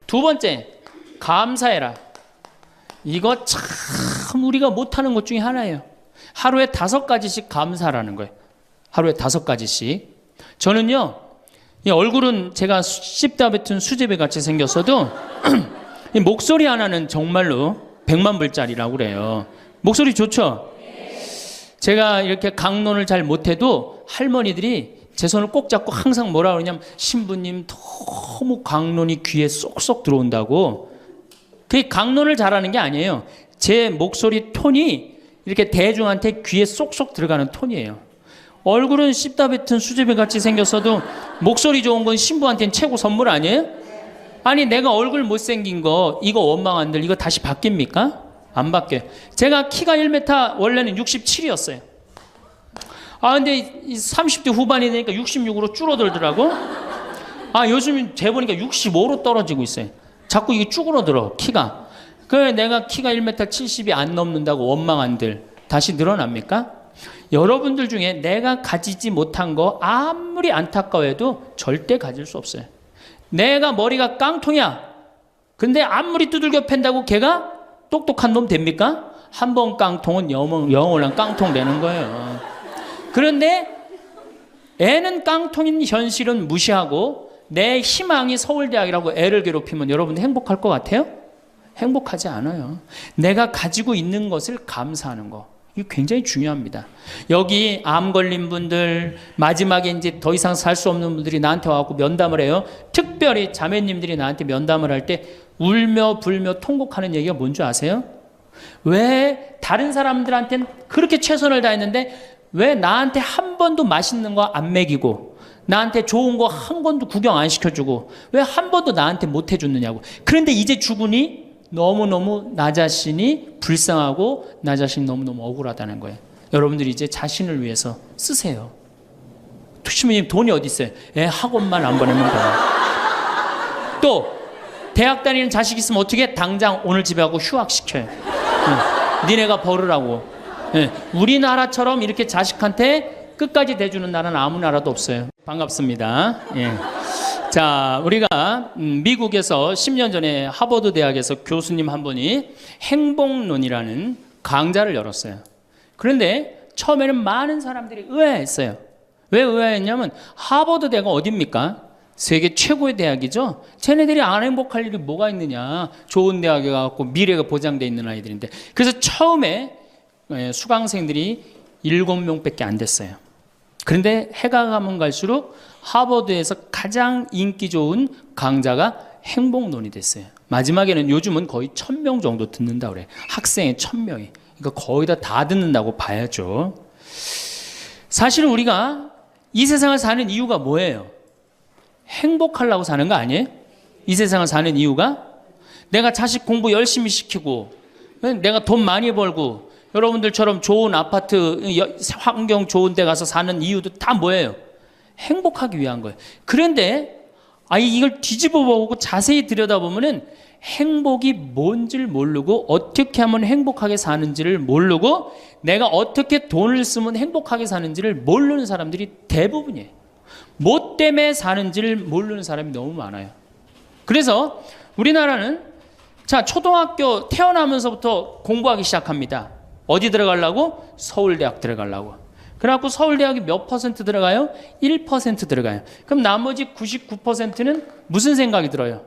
두 번째, 감사해라. 이거 참 우리가 못하는 것 중에 하나예요. 하루에 5가지씩 감사라는 거예요. 하루에 5가지씩. 저는요, 이 얼굴은 제가 씹다 뱉은 수제비 같이 생겼어도 이 목소리 하나는 정말로 100만 불짜리라고 그래요. 목소리 좋죠? 제가 이렇게 강론을 잘 못해도 할머니들이 제 손을 꼭 잡고 항상 뭐라 그러냐면 신부님 너무 강론이 귀에 쏙쏙 들어온다고. 그게 강론을 잘하는 게 아니에요. 제 목소리 톤이 이렇게 대중한테 귀에 쏙쏙 들어가는 톤이에요. 얼굴은 씹다 뱉은 수제비 같이 생겼어도 목소리 좋은 건 신부한테는 최고 선물 아니에요? 아니 내가 얼굴 못생긴 거 이거 원망한들 이거 다시 바뀝니까? 안 바뀌어요. 제가 키가 1m 원래는 67이었어요. 아 근데 30대 후반이 되니까 66으로 줄어들더라고. 아 요즘 재보니까 65로 떨어지고 있어요. 자꾸 이게 쭈그러들어 키가. 그래 내가 키가 1m 70이 안 넘는다고 원망한들 다시 늘어납니까? 여러분들 중에 내가 가지지 못한 거 아무리 안타까워해도 절대 가질 수 없어요. 내가 머리가 깡통이야. 근데 아무리 두들겨 팬다고 걔가 똑똑한 놈 됩니까? 한 번 깡통은 영원한 깡통 되는 거예요. 그런데 애는 깡통인 현실은 무시하고 내 희망이 서울대학이라고 애를 괴롭히면 여러분들 행복할 것 같아요? 행복하지 않아요. 내가 가지고 있는 것을 감사하는 거. 이거 굉장히 중요합니다. 여기 암 걸린 분들, 마지막에 이제 더 이상 살 수 없는 분들이 나한테 와갖고 면담을 해요. 특별히 자매님들이 나한테 면담을 할 때 울며 불며 통곡하는 얘기가 뭔지 아세요? 왜 다른 사람들한테는 그렇게 최선을 다했는데 왜 나한테 한 번도 맛있는 거 안 먹이고 나한테 좋은 거 한 번도 구경 안 시켜주고 왜 한 번도 나한테 못 해줬느냐고. 그런데 이제 죽으니 너무너무 나 자신이 불쌍하고 나 자신이 너무너무 억울하다는 거예요. 여러분들이 이제 자신을 위해서 쓰세요. 투시모님 돈이 어디 있어요? 애 학원만 안 보내면 돼요. 또 대학 다니는 자식 있으면 어떻게 당장 오늘 집에 가고 휴학시켜요. 니네가 벌으라고. 우리나라처럼 이렇게 자식한테 끝까지 대주는 나라는 아무 나라도 없어요. 반갑습니다. 자, 우리가 미국에서 10년 전에 하버드 대학에서 교수님 한 분이 행복론이라는 강좌를 열었어요. 그런데 처음에는 많은 사람들이 의아했어요. 왜 의아했냐면 하버드 대가 어딥니까? 세계 최고의 대학이죠. 쟤네들이 안 행복할 일이 뭐가 있느냐. 좋은 대학에 가고 미래가 보장돼 있는 아이들인데. 그래서 처음에 수강생들이 7명밖에 안 됐어요. 그런데 해가 가면 갈수록 하버드에서 가장 인기 좋은 강좌가 행복론이 됐어요. 마지막에는 요즘은 거의 1000명 정도 듣는다고 그래요. 학생의 1000명이. 그러니까 거의 다 듣는다고 봐야죠. 사실은 우리가 이 세상을 사는 이유가 뭐예요? 행복하려고 사는 거 아니에요? 이 세상을 사는 이유가? 내가 자식 공부 열심히 시키고 내가 돈 많이 벌고 여러분들처럼 좋은 아파트 환경 좋은 데 가서 사는 이유도 다 뭐예요? 행복하기 위한 거예요. 그런데 이걸 뒤집어 보고 자세히 들여다보면은 행복이 뭔지를 모르고 어떻게 하면 행복하게 사는지를 모르고 내가 어떻게 돈을 쓰면 행복하게 사는지를 모르는 사람들이 대부분이에요. 뭐 때문에 사는지를 모르는 사람이 너무 많아요. 그래서 우리나라는 자 초등학교 태어나면서부터 공부하기 시작합니다. 어디 들어가려고? 서울대학 들어가려고. 그래갖고 서울대학이 몇 퍼센트 들어가요? 1% 들어가요. 그럼 나머지 99%는 무슨 생각이 들어요?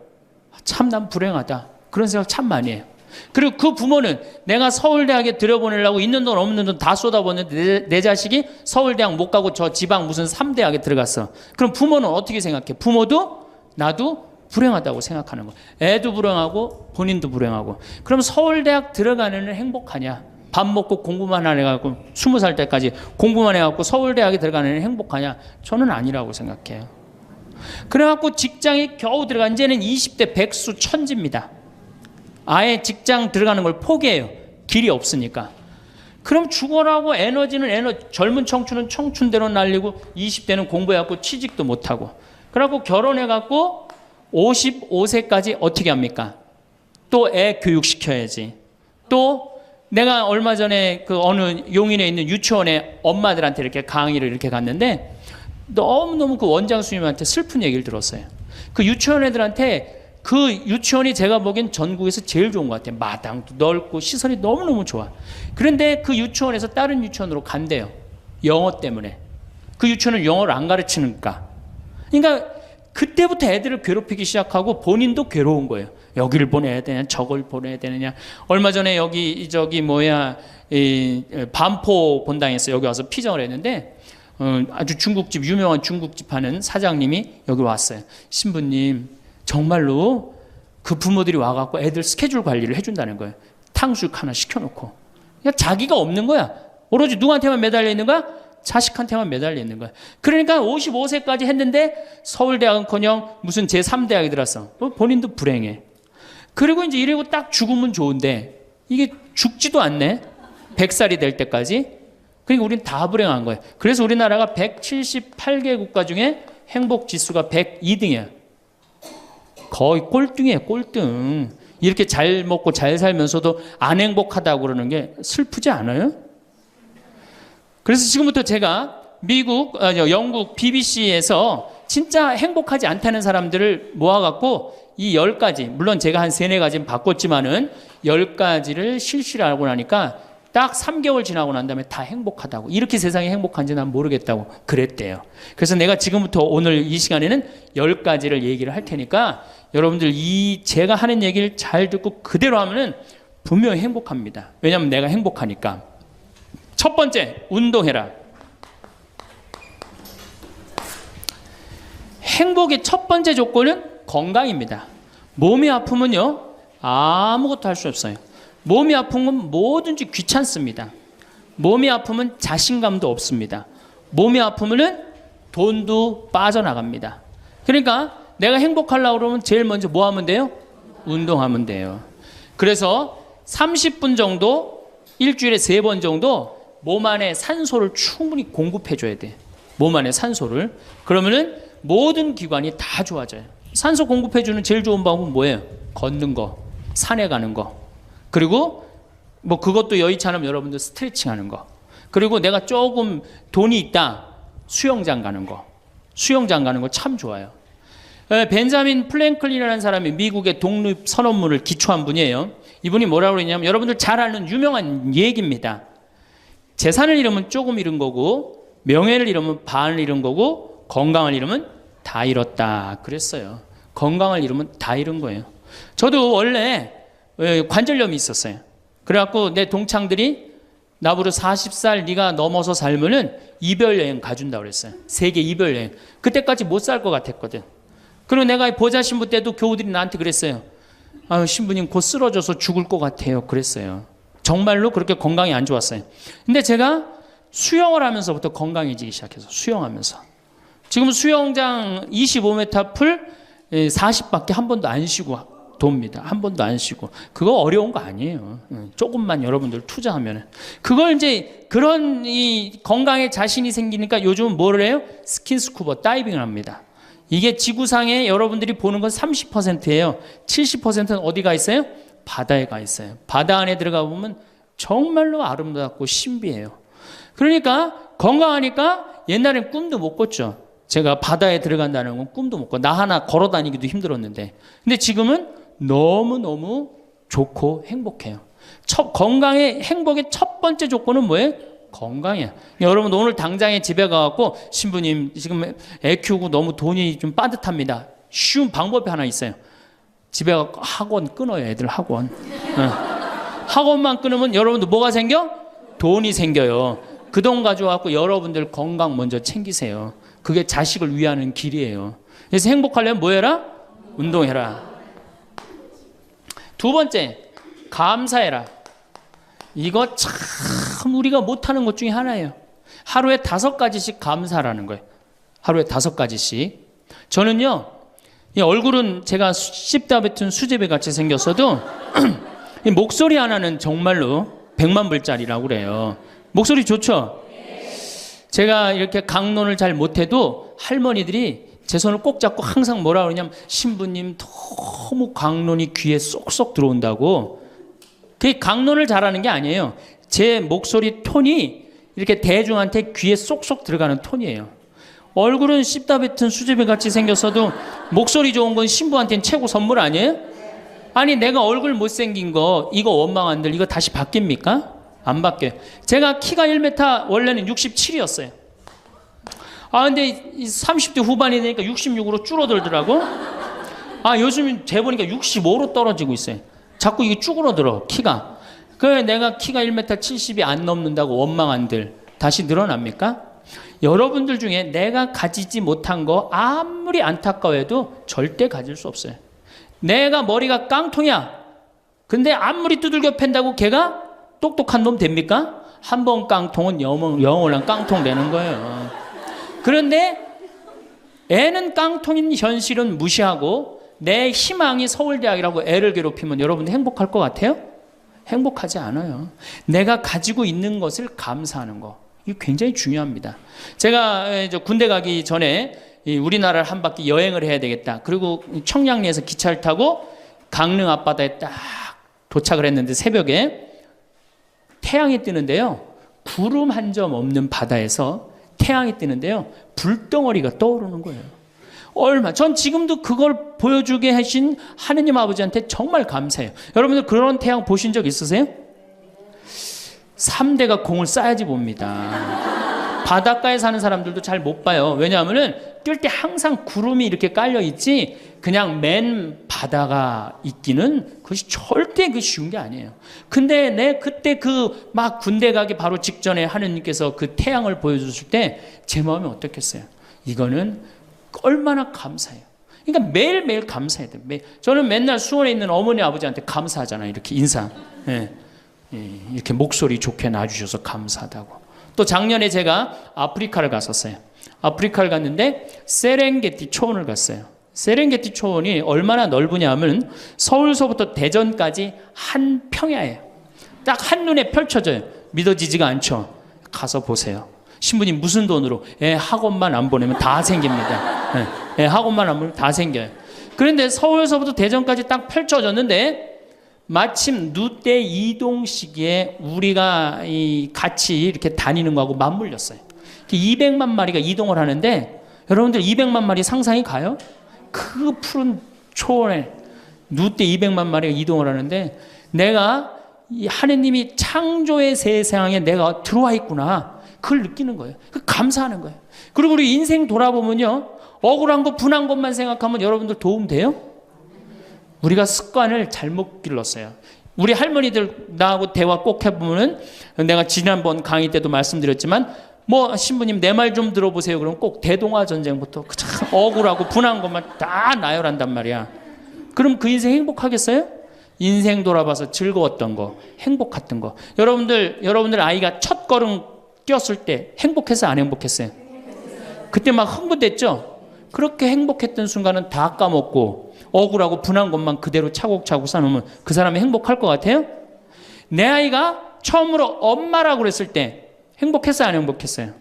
참 난 불행하다. 그런 생각 참 많이 해요. 그리고 그 부모는 내가 서울대학에 들여보내려고 있는 돈 없는 돈 다 쏟아붓는데 내 자식이 서울대학 못 가고 저 지방 무슨 3대학에 들어갔어. 그럼 부모는 어떻게 생각해? 부모도 나도 불행하다고 생각하는 거예요. 애도 불행하고 본인도 불행하고. 그럼 서울대학 들어가는 애는 행복하냐? 밥 먹고 공부만 안 해갖고 20살 때까지 공부만 해갖고 서울대학에 들어가는 애는 행복하냐? 저는 아니라고 생각해요. 그래갖고 직장에 겨우 들어간 이제는 20대 백수 천지입니다. 아예 직장 들어가는 걸 포기해요. 길이 없으니까. 그럼 죽어라고 에너지는 젊은 청춘은 청춘대로 날리고 20대는 공부해갖고 취직도 못하고 그래갖고 결혼해갖고 55세까지 어떻게 합니까? 또 애 교육시켜야지. 또 내가 얼마 전에 그 어느 용인에 있는 유치원에 엄마들한테 이렇게 강의를 이렇게 갔는데 너무너무 그 원장 선생님한테 슬픈 얘기를 들었어요. 그 유치원 애들한테 그 유치원이 제가 보기엔 전국에서 제일 좋은 것 같아요. 마당도 넓고 시설이 너무너무 좋아. 그런데 그 유치원에서 다른 유치원으로 간대요. 영어 때문에. 그 유치원은 영어를 안 가르치니까. 그러니까 그때부터 애들을 괴롭히기 시작하고 본인도 괴로운 거예요. 여기를 보내야 되냐, 저걸 보내야 되느냐. 얼마 전에 여기 반포 본당에서 여기 와서 피정을 했는데 아주 중국집, 유명한 중국집 하는 사장님이 여기 왔어요. 신부님, 정말로 그 부모들이 와갖고 애들 스케줄 관리를 해준다는 거예요. 탕수육 하나 시켜놓고. 그러니까 자기가 없는 거야. 오로지 누구한테만 매달려 있는 거야? 자식한테만 매달려 있는 거야. 그러니까 55세까지 했는데 서울대학은커녕 무슨 제3대학에 들었어. 본인도 불행해. 그리고 이제 이러고 딱 죽으면 좋은데 이게 죽지도 않네. 100살이 될 때까지. 그러니까 우리는 다 불행한 거예요. 그래서 우리나라가 178개 국가 중에 행복 지수가 102등이야. 거의 꼴등이에요, 꼴등. 이렇게 잘 먹고 잘 살면서도 안 행복하다고 그러는 게 슬프지 않아요? 그래서 지금부터 제가 영국 BBC에서 진짜 행복하지 않다는 사람들을 모아갖고 이 10가지, 물론 제가 한 3, 4가지는 바꿨지만은 10가지를 실시를 하고 나니까 딱 3개월 지나고 난 다음에 다 행복하다고. 이렇게 세상이 행복한지 난 모르겠다고 그랬대요. 그래서 내가 지금부터 오늘 이 시간에는 10가지를 얘기를 할 테니까 여러분들 제가 하는 얘기를 잘 듣고 그대로 하면은 분명히 행복합니다. 왜냐하면 내가 행복하니까. 첫 번째, 운동해라. 행복의 첫 번째 조건은 건강입니다. 몸이 아프면요, 아무것도 할 수 없어요. 몸이 아픈 건 뭐든지 귀찮습니다. 몸이 아프면 자신감도 없습니다. 몸이 아프면은 돈도 빠져나갑니다. 그러니까 내가 행복하려고 그러면 제일 먼저 뭐 하면 돼요? 운동하면 돼요. 그래서 30분 정도, 일주일에 3번 정도 몸 안에 산소를 충분히 공급해 줘야 돼. 몸 안에 산소를. 그러면은 모든 기관이 다 좋아져요. 산소 공급해 주는 제일 좋은 방법은 뭐예요? 걷는 거, 산에 가는 거. 그리고 뭐 그것도 여의치 않으면 여러분들 스트레칭 하는 거. 그리고 내가 조금 돈이 있다, 수영장 가는 거. 수영장 가는 거 참 좋아요. 벤자민 플랭클린이라는 사람이 미국의 독립 선언문을 기초한 분이에요. 이분이 뭐라고 그러냐면 여러분들 잘 아는 유명한 얘기입니다. 재산을 잃으면 조금 잃은 거고, 명예를 잃으면 반을 잃은 거고, 건강을 잃으면 다 잃었다 그랬어요. 건강을 잃으면 다 잃은 거예요. 저도 원래 관절염이 있었어요. 그래갖고 내 동창들이 나보고 40살 네가 넘어서 살면은 이별여행 가준다고 그랬어요. 세계 이별여행. 그때까지 못 살 것 같았거든. 그리고 내가 보자 신부 때도 교우들이 나한테 그랬어요. 아유, 신부님 곧 쓰러져서 죽을 것 같아요. 그랬어요. 정말로 그렇게 건강이 안 좋았어요. 근데 제가 수영을 하면서부터 건강해지기 시작해서 수영하면서. 지금 수영장 25m 풀 40밖에 한 번도 안 쉬고 돕니다. 한 번도 안 쉬고. 그거 어려운 거 아니에요. 조금만 여러분들 투자하면은. 그걸 이제 그런 이 건강에 자신이 생기니까 요즘은 뭐를 해요? 스킨스쿠버 다이빙을 합니다. 이게 지구상에 여러분들이 보는 건 30%예요. 70%는 어디가 있어요? 바다에 가 있어요. 바다 안에 들어가 보면 정말로 아름답고 신비해요. 그러니까 건강하니까 옛날엔 꿈도 못 꿨죠. 제가 바다에 들어간다는 건 꿈도 못 꿔. 나 하나 걸어 다니기도 힘들었는데. 근데 지금은 너무너무 좋고 행복해요. 건강의 행복의 첫 번째 조건은 뭐예요? 건강이야. 여러분 오늘 당장에 집에 가갖고 신부님 지금 애 키우고 너무 돈이 좀 빠듯합니다. 쉬운 방법이 하나 있어요. 집에 가서 학원 끊어요. 애들 학원. 학원만 끊으면 여러분들 뭐가 생겨? 돈이 생겨요. 그 돈 가져와갖고 여러분들 건강 먼저 챙기세요. 그게 자식을 위하는 길이에요. 그래서 행복하려면 뭐 해라? 운동해라. 두 번째, 감사해라. 이거 참 우리가 못하는 것 중에 하나예요. 하루에 5가지씩 감사라는 거예요. 하루에 5가지씩. 저는요, 이 얼굴은 제가 씹다 뱉은 수제비 같이 생겼어도 이 목소리 하나는 정말로 100만 불짜리라고 그래요. 목소리 좋죠? 제가 이렇게 강론을 잘 못해도 할머니들이 제 손을 꼭 잡고 항상 뭐라 그러냐면 신부님 너무 강론이 귀에 쏙쏙 들어온다고. 그게 강론을 잘하는 게 아니에요. 제 목소리 톤이 이렇게 대중한테 귀에 쏙쏙 들어가는 톤이에요. 얼굴은 씹다 뱉은 수제비 같이 생겼어도 목소리 좋은 건 신부한테는 최고 선물 아니에요? 아니 내가 얼굴 못생긴 거 이거 원망한들 이거 다시 바뀝니까? 안 바뀌어요. 제가 키가 1m 원래는 67이었어요. 아 근데 30대 후반이 되니까 66으로 줄어들더라고. 아 요즘 재보니까 65로 떨어지고 있어요. 자꾸 이게 쭈그러들어 키가. 그래 내가 키가 1m 70이 안 넘는다고 원망한들 다시 늘어납니까? 여러분들 중에 내가 가지지 못한 거 아무리 안타까워해도 절대 가질 수 없어요. 내가 머리가 깡통이야. 근데 아무리 두들겨 팬다고 걔가 똑똑한 놈 됩니까? 한 번 깡통은 영원한 깡통 되는 거예요. 그런데 애는 깡통인 현실은 무시하고 내 희망이 서울대학이라고 애를 괴롭히면 여러분들 행복할 것 같아요? 행복하지 않아요. 내가 가지고 있는 것을 감사하는 거. 이거 굉장히 중요합니다. 제가 군대 가기 전에 우리나라를 한 바퀴 여행을 해야 되겠다. 그리고 청량리에서 기차를 타고 강릉 앞바다에 딱 도착을 했는데 새벽에 태양이 뜨는데요. 구름 한 점 없는 바다에서 태양이 뜨는데요. 불덩어리가 떠오르는 거예요. 전 지금도 그걸 보여주게 하신 하느님 아버지한테 정말 감사해요. 여러분들 그런 태양 보신 적 있으세요? 3대가 공을 쌓아야지 봅니다. 바닷가에 사는 사람들도 잘 못 봐요. 왜냐하면은 뛸 때 항상 구름이 이렇게 깔려 있지 그냥 맨 바다가 있기는 그것이 절대 쉬운 게 아니에요. 근데 내 그때 막 군대 가기 바로 직전에 하느님께서 그 태양을 보여주실 때 제 마음이 어떻겠어요? 이거는 얼마나 감사해요. 그러니까 매일매일 감사해야 돼요. 저는 맨날 수원에 있는 어머니 아버지한테 감사하잖아요. 이렇게 인사. 이렇게 목소리 좋게 놔주셔서 감사하다고. 또 작년에 제가 아프리카를 갔었어요. 아프리카를 갔는데 세렝게티 초원을 갔어요. 세렝게티 초원이 얼마나 넓으냐면 서울서부터 대전까지 한 평야예요. 딱 한눈에 펼쳐져요. 믿어지지가 않죠. 가서 보세요. 신부님 무슨 돈으로? 학원만 안 보내면 다 생깁니다. 학원만 안 보내면 다 생겨요. 그런데 서울서부터 대전까지 딱 펼쳐졌는데 마침 누대 이동 시기에 우리가 같이 이렇게 다니는 거하고 맞물렸어요. 200만 마리가 이동을 하는데 여러분들 200만 마리 상상이 가요? 그 푸른 초원에 누대 200만 마리가 이동을 하는데 내가 하느님이 창조의 세상에 내가 들어와 있구나. 그걸 느끼는 거예요. 감사하는 거예요. 그리고 우리 인생 돌아보면요. 억울한 거 분한 것만 생각하면 여러분들 도움 돼요? 우리가 습관을 잘못 길렀어요. 우리 할머니들 나하고 대화 꼭 해보면은 내가 지난번 강의 때도 말씀드렸지만 신부님 내 말 좀 들어보세요. 그럼 꼭 대동아 전쟁부터 참 억울하고 분한 것만 다 나열한단 말이야. 그럼 그 인생 행복하겠어요? 인생 돌아봐서 즐거웠던 거, 행복했던 거. 여러분들 아이가 첫 걸음 뛰었을 때 행복했어요? 안 행복했어요? 그때 막 흥분됐죠? 그렇게 행복했던 순간은 다 까먹고 억울하고 분한 것만 그대로 차곡차곡 쌓아놓으면 그 사람이 행복할 것 같아요? 내 아이가 처음으로 엄마라고 그랬을 때 행복했어요? 안 행복했어요?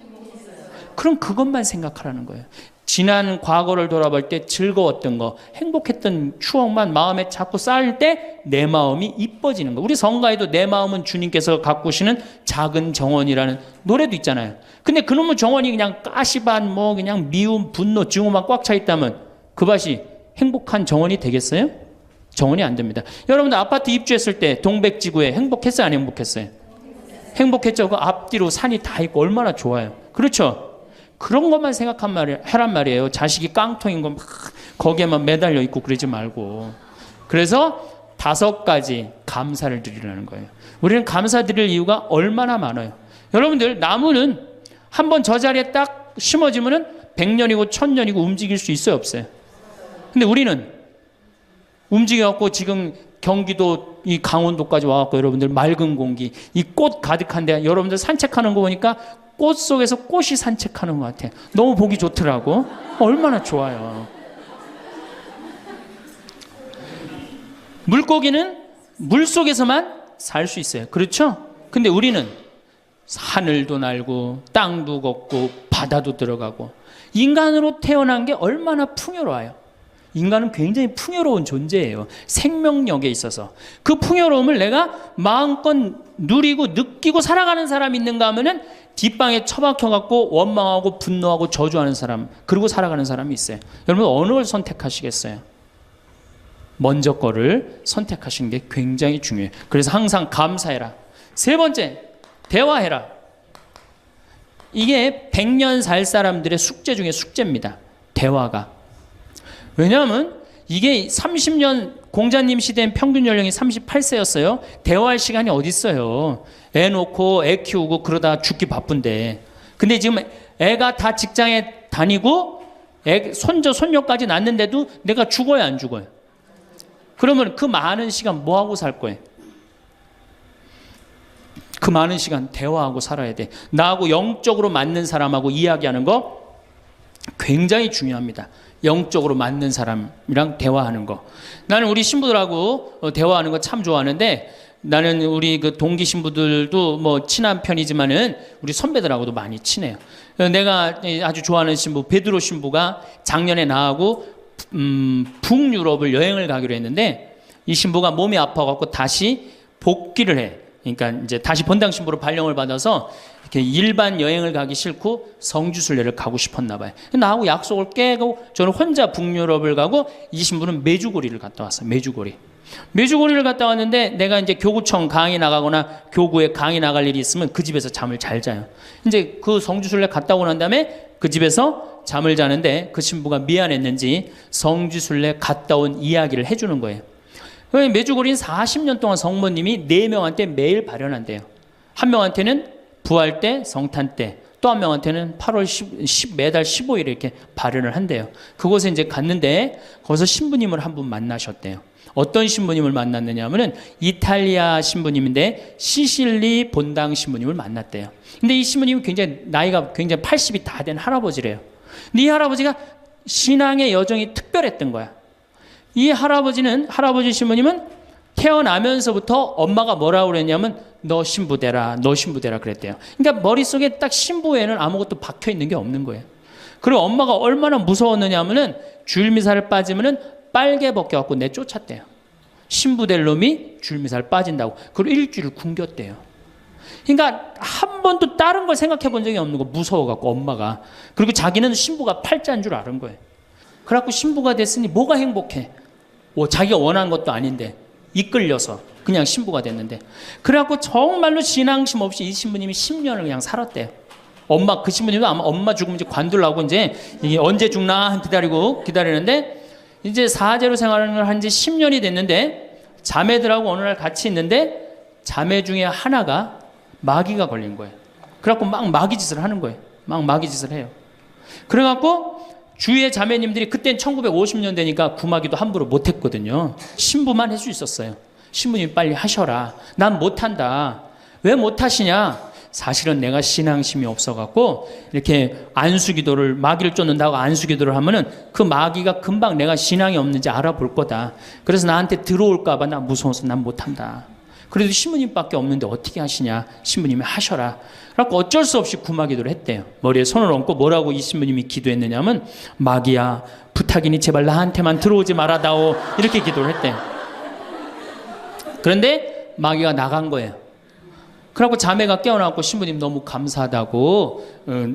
그럼 그것만 생각하라는 거예요. 지난 과거를 돌아볼 때 즐거웠던 거, 행복했던 추억만 마음에 자꾸 쌓일 때 내 마음이 이뻐지는 거. 우리 성가에도 내 마음은 주님께서 가꾸시는 작은 정원이라는 노래도 있잖아요. 근데 그놈의 정원이 그냥 가시반 그냥 미움, 분노, 증오만 꽉 차 있다면 그 밭이 행복한 정원이 되겠어요? 정원이 안 됩니다. 여러분들 아파트 입주했을 때 동백지구에 행복했어요? 안 행복했어요? 행복했죠. 그 앞뒤로 산이 다 있고 얼마나 좋아요. 그렇죠? 그런 것만 하란 말이에요. 자식이 깡통인 거 막 거기에만 매달려 있고 그러지 말고. 그래서 5가지 감사를 드리라는 거예요. 우리는 감사드릴 이유가 얼마나 많아요. 여러분들 나무는 한번 저 자리에 딱 심어지면은 100년이고 1000년이고 움직일 수 있어요, 없어요? 근데 우리는 움직여갖고 지금 경기도 이 강원도까지 와갖고 여러분들 맑은 공기, 이 꽃 가득한데 여러분들 산책하는 거 보니까 꽃 속에서 꽃이 산책하는 것 같아. 너무 보기 좋더라고. 얼마나 좋아요. 물고기는 물 속에서만 살 수 있어요. 그렇죠? 근데 우리는 하늘도 날고 땅도 걷고 바다도 들어가고 인간으로 태어난 게 얼마나 풍요로워요. 인간은 굉장히 풍요로운 존재예요. 생명력에 있어서. 그 풍요로움을 내가 마음껏 누리고 느끼고 살아가는 사람이 있는가 하면은 뒷방에 처박혀갖고 원망하고 분노하고 저주하는 사람, 그리고 살아가는 사람이 있어요. 여러분 어느 걸 선택하시겠어요? 먼저 거를 선택하시는 게 굉장히 중요해요. 그래서 항상 감사해라. 세 번째, 대화해라. 이게 100년 살 사람들의 숙제 중에 숙제입니다. 대화가. 왜냐하면 이게 30년 공자님 시대엔 평균 연령이 38세였어요. 대화할 시간이 어디 있어요. 애 놓고 애 키우고 그러다 죽기 바쁜데. 근데 지금 애가 다 직장에 다니고 애 손자 손녀까지 낳는데도 내가 죽어야 안 죽어요? 그러면 그 많은 시간 뭐 하고 살 거예요? 그 많은 시간 대화하고 살아야 돼. 나하고 영적으로 맞는 사람하고 이야기하는 거 굉장히 중요합니다. 영적으로 맞는 사람이랑 대화하는 거. 나는 우리 신부들하고 대화하는 거 참 좋아하는데, 나는 우리 그 동기 신부들도 뭐 친한 편이지만은 우리 선배들하고도 많이 친해요. 내가 아주 좋아하는 신부 베드로 신부가 작년에 나하고 북유럽을 여행을 가기로 했는데, 이 신부가 몸이 아파갖고 다시 복귀를 해. 그러니까 이제 다시 본당 신부로 발령을 받아서 이렇게 일반 여행을 가기 싫고 성지순례를 가고 싶었나 봐요. 나하고 약속을 깨고 저는 혼자 북유럽을 가고, 이 신부는 메주고리를 갔다 왔어요. 메주고리를 갔다 왔는데, 내가 이제 교구청 강의 나가거나 교구에 강의 나갈 일이 있으면 그 집에서 잠을 잘 자요. 이제 그 성지순례 갔다 오고 난 다음에 그 집에서 잠을 자는데, 그 신부가 미안했는지 성지순례 갔다 온 이야기를 해주는 거예요. 메주고리는 40년 동안 성모님이 4명한테 매일 발현한대요. 한 명한테는 부활 때, 성탄 때, 또 한 명한테는 8월 10 매달 15일에 이렇게 발현을 한대요. 그곳에 이제 갔는데 거기서 신부님을 한 분 만나셨대요. 어떤 신부님을 만났느냐 하면은 이탈리아 신부님인데 시실리 본당 신부님을 만났대요. 근데 이 신부님이 나이가 굉장히 80이 다 된 할아버지래요. 근데 이 할아버지가 신앙의 여정이 특별했던 거야. 이 할아버지 신부님은 태어나면서부터 엄마가 뭐라고 그랬냐면 너 신부 되라 그랬대요. 그러니까 머릿속에 딱 신부에는 아무것도 박혀 있는 게 없는 거예요. 그리고 엄마가 얼마나 무서웠느냐 하면은 주일미사를 빠지면은 빨개 벗겨갖고 내쫓았대요. 신부 될 놈이 주일미사를 빠진다고. 그리고 일주일을 굶겼대요. 그러니까 한 번도 다른 걸 생각해 본 적이 없는 거, 무서워갖고 엄마가. 그리고 자기는 신부가 팔자인 줄 아는 거예요. 그래갖고 신부가 됐으니 뭐가 행복해? 자기가 원한 것도 아닌데 이끌려서 그냥 신부가 됐는데, 그래갖고 정말로 신앙심 없이 이 신부님이 10년을 그냥 살았대요. 그 신부님도 아마 엄마 죽으면 이제 관두려고 이제 이게 언제 죽나 기다리는데, 이제 사제로 생활을 한 지 10년이 됐는데 자매들하고 어느 날 같이 있는데 자매 중에 하나가 마귀가 걸린 거예요. 그래갖고 막 마귀짓을 하는 거예요. 막 마귀짓을 해요. 그래갖고 주위의 자매님들이, 그땐 1950년대니까 구마기도 함부로 못했거든요. 신부만 할 수 있었어요. 신부님 빨리 하셔라. 난 못한다. 왜 못하시냐? 사실은 내가 신앙심이 없어갖고 이렇게 안수기도를, 마귀를 쫓는다고 안수기도를 하면은 그 마귀가 금방 내가 신앙이 없는지 알아볼 거다. 그래서 나한테 들어올까봐 나 무서워서 난 못한다. 그래도 신부님밖에 없는데 어떻게 하시냐? 신부님이 하셔라. 그래서 어쩔 수 없이 구마기도를 했대요. 머리에 손을 얹고 뭐라고 이 신부님이 기도했느냐면, 마귀야 부탁이니 제발 나한테만 들어오지 말아다오, 이렇게 기도를 했대요. 그런데 마귀가 나간 거예요. 그래갖고 자매가 깨어나고 신부님 너무 감사하다고,